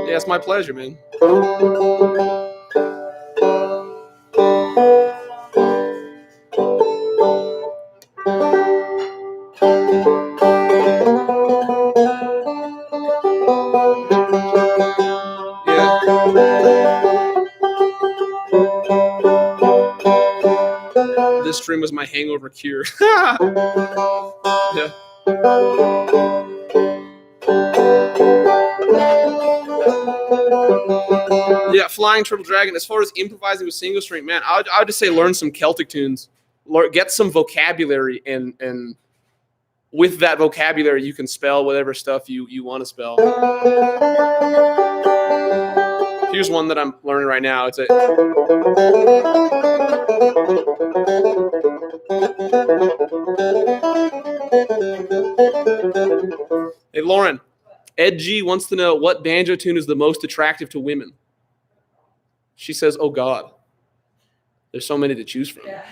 Yeah, it's my pleasure, man. This stream was my hangover cure. Yeah. Yeah, Flying Turtle Dragon. As far as improvising with single string, man, I would just say learn some Celtic tunes, get some vocabulary, and with that vocabulary, you can spell whatever stuff you want to spell. Here's one that I'm learning right now. It's a Hey, Lauren, Ed G wants to know what banjo tune is the most attractive to women. She says, "Oh God, there's so many to choose from. Yeah.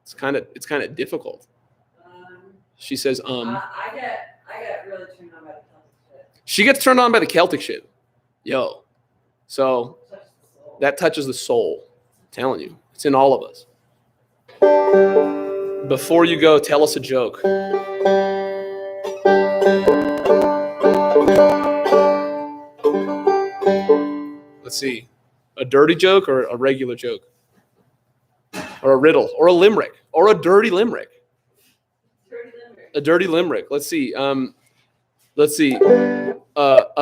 It's kind of difficult." She says, I get really turned on by the Celtic shit. She gets turned on by the Celtic shit. Yo. So that touches the soul. I'm telling you. It's in all of us. Before you go, tell us a joke. Let's see. A dirty joke or a regular joke? Or a riddle? Or a limerick? Or a dirty limerick? A dirty limerick. Let's see. A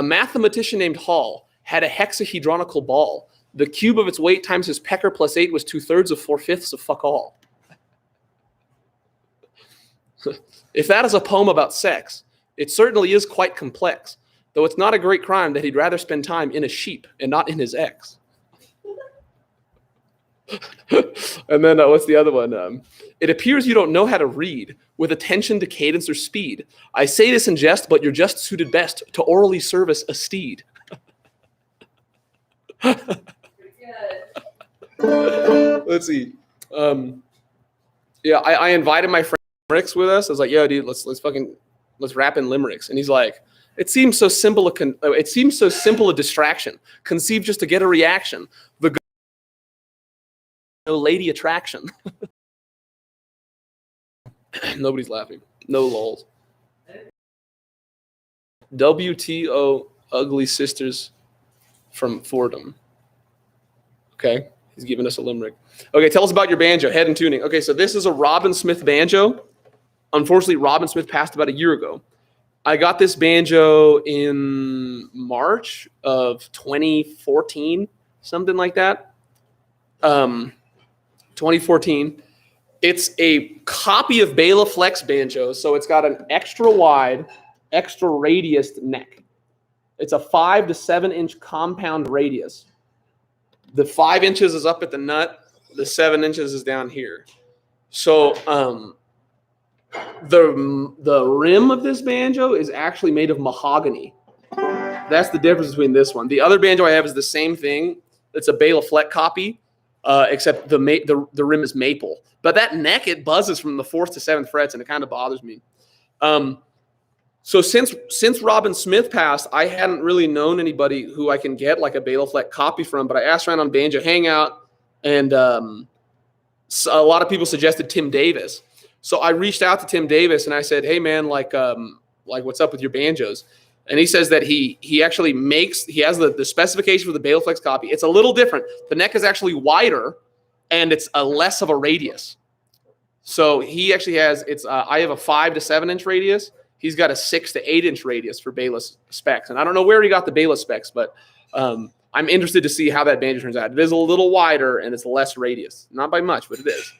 mathematician named Hall had a hexahedronical ball. The cube of its weight times his pecker plus 8 was 2/3 of 4/5 of fuck all. If that is a poem about sex, it certainly is quite complex, though it's not a great crime that he'd rather spend time in a sheep and not in his ex. And then what's the other one? It appears you don't know how to read with attention to cadence or speed. I say this in jest, but you're just suited best to orally service a steed. Let's see. Yeah, I invited my friend limericks with us. I was like, "Yo, dude, let's rap in limericks." And he's like, "It seems so simple a distraction, conceived just to get a reaction. The no lady attraction." Nobody's laughing. No lulls. WTO Ugly Sisters from Fordham. Okay, he's giving us a limerick. Okay, tell us about your banjo, head and tuning. Okay, so this is a Robin Smith banjo. Unfortunately, Robin Smith passed about a year ago. I got this banjo in March of 2014, something like that. 2014. It's a copy of Bela Flex banjo, so it's got an extra wide, extra radiused neck. It's a 5 to 7 inch compound radius. The 5 inches is up at the nut. The 7 inches is down here. So the rim of this banjo is actually made of mahogany. That's the difference between this one. The other banjo I have is the same thing. that's a Bela Fleck copy, except the rim is maple. But that neck, it buzzes from the 4th to 7th frets, and it kind of bothers me. So since Robin Smith passed, I hadn't really known anybody who I can get like a Bela Fleck copy from. But I asked around on Banjo Hangout, and so a lot of people suggested Tim Davis. So I reached out to Tim Davis and I said, "Hey man, like what's up with your banjos?" And he says that he actually he has the specification for the Bela Fleck copy. It's a little different. The neck is actually wider, and it's a less of a radius. So he actually has I have a 5 to 7 inch radius. He's got a 6 to 8 inch radius for Bela specs, and I don't know where he got the Bela specs, but I'm interested to see how that banjo turns out. It is a little wider and it's less radius, not by much, but it is.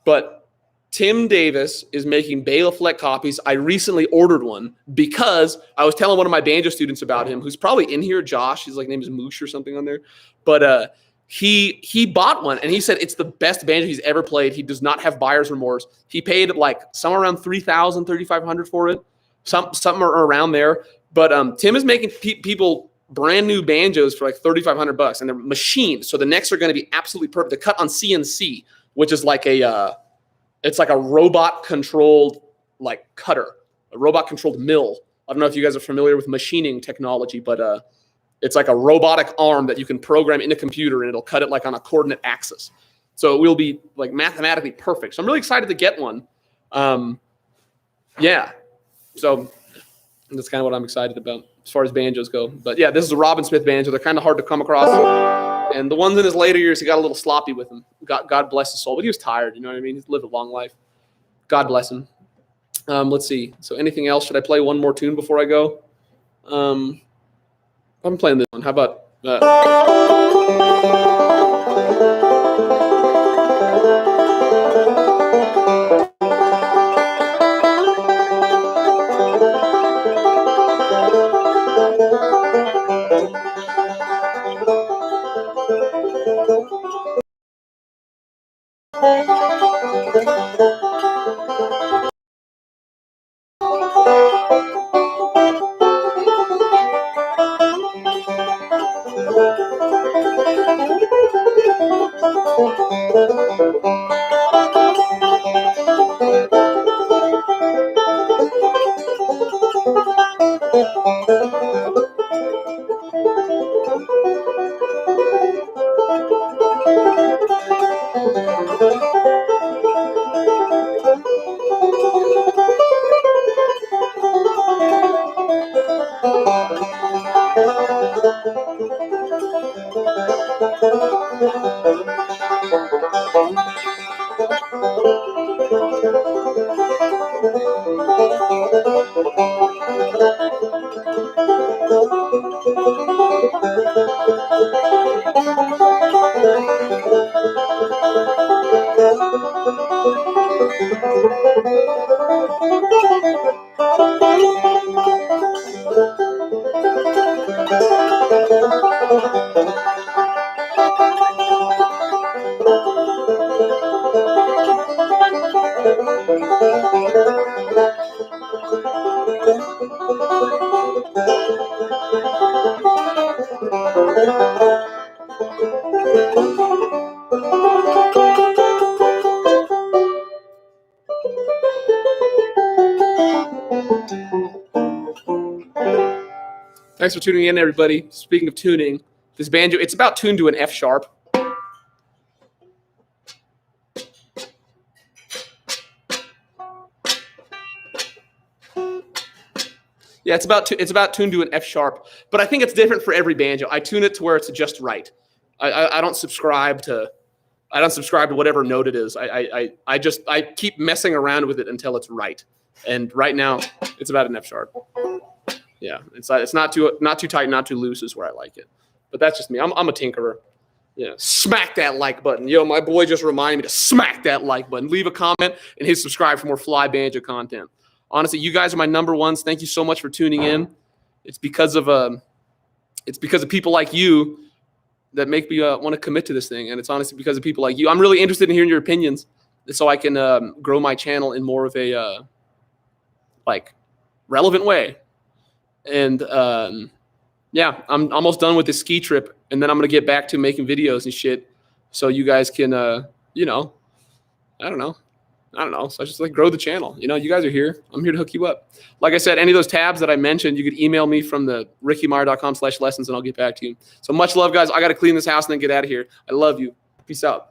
But Tim Davis is making Bela Fleck copies. I recently ordered one because I was telling one of my banjo students about him, who's probably in here, Josh. His name is Moosh or something on there, but he bought one and he said it's the best banjo he's ever played. He does not have buyer's remorse. He paid like somewhere around $3,000, $3,500 for it, something around there. But Tim is making people brand new banjos for like $3,500, and they're machined, so the necks are going to be absolutely perfect. They're cut on CNC, which is like it's like a robot controlled like cutter, a robot controlled mill. I don't know if you guys are familiar with machining technology, but it's like a robotic arm that you can program in a computer, and it'll cut it like on a coordinate axis. So it will be like mathematically perfect. So I'm really excited to get one. Yeah. So that's kind of what I'm excited about as far as banjos go. But yeah, this is a Robin Smith banjo. They're kind of hard to come across. And the ones in his later years, he got a little sloppy with them. God bless his soul. But he was tired, you know what I mean? He's lived a long life. God bless him. Let's see. So anything else? Should I play one more tune before I go? I'm playing this one. How about Thanks for tuning in, everybody. Speaking of tuning, this banjo, it's about tuned to an F sharp. Yeah, it's about tuned to an F sharp, but I think it's different for every banjo. I tune it to where it's just right. I don't subscribe to whatever note it is. I keep messing around with it until it's right. And right now, it's about an F sharp. Yeah, it's not too tight, not too loose is where I like it. But that's just me. I'm a tinkerer. Yeah, smack that like button. Yo, my boy just reminded me to smack that like button. Leave a comment and hit subscribe for more fly banjo content. Honestly, you guys are my number ones. Thank you so much for tuning in. It's because of people like you that make me want to commit to this thing, and it's honestly because of people like you. I'm really interested in hearing your opinions, so I can grow my channel in more of a relevant way. And yeah, I'm almost done with this ski trip. and then I'm gonna get back to making videos and shit, so you guys can, you know, I don't know. So I just like grow the channel. You know, you guys are here. I'm here to hook you up. Like I said, any of those tabs that I mentioned, you could email me from the rickymeyer.com/lessons and I'll get back to you. So much love, guys. I got to clean this house and then get out of here. I love you. Peace out.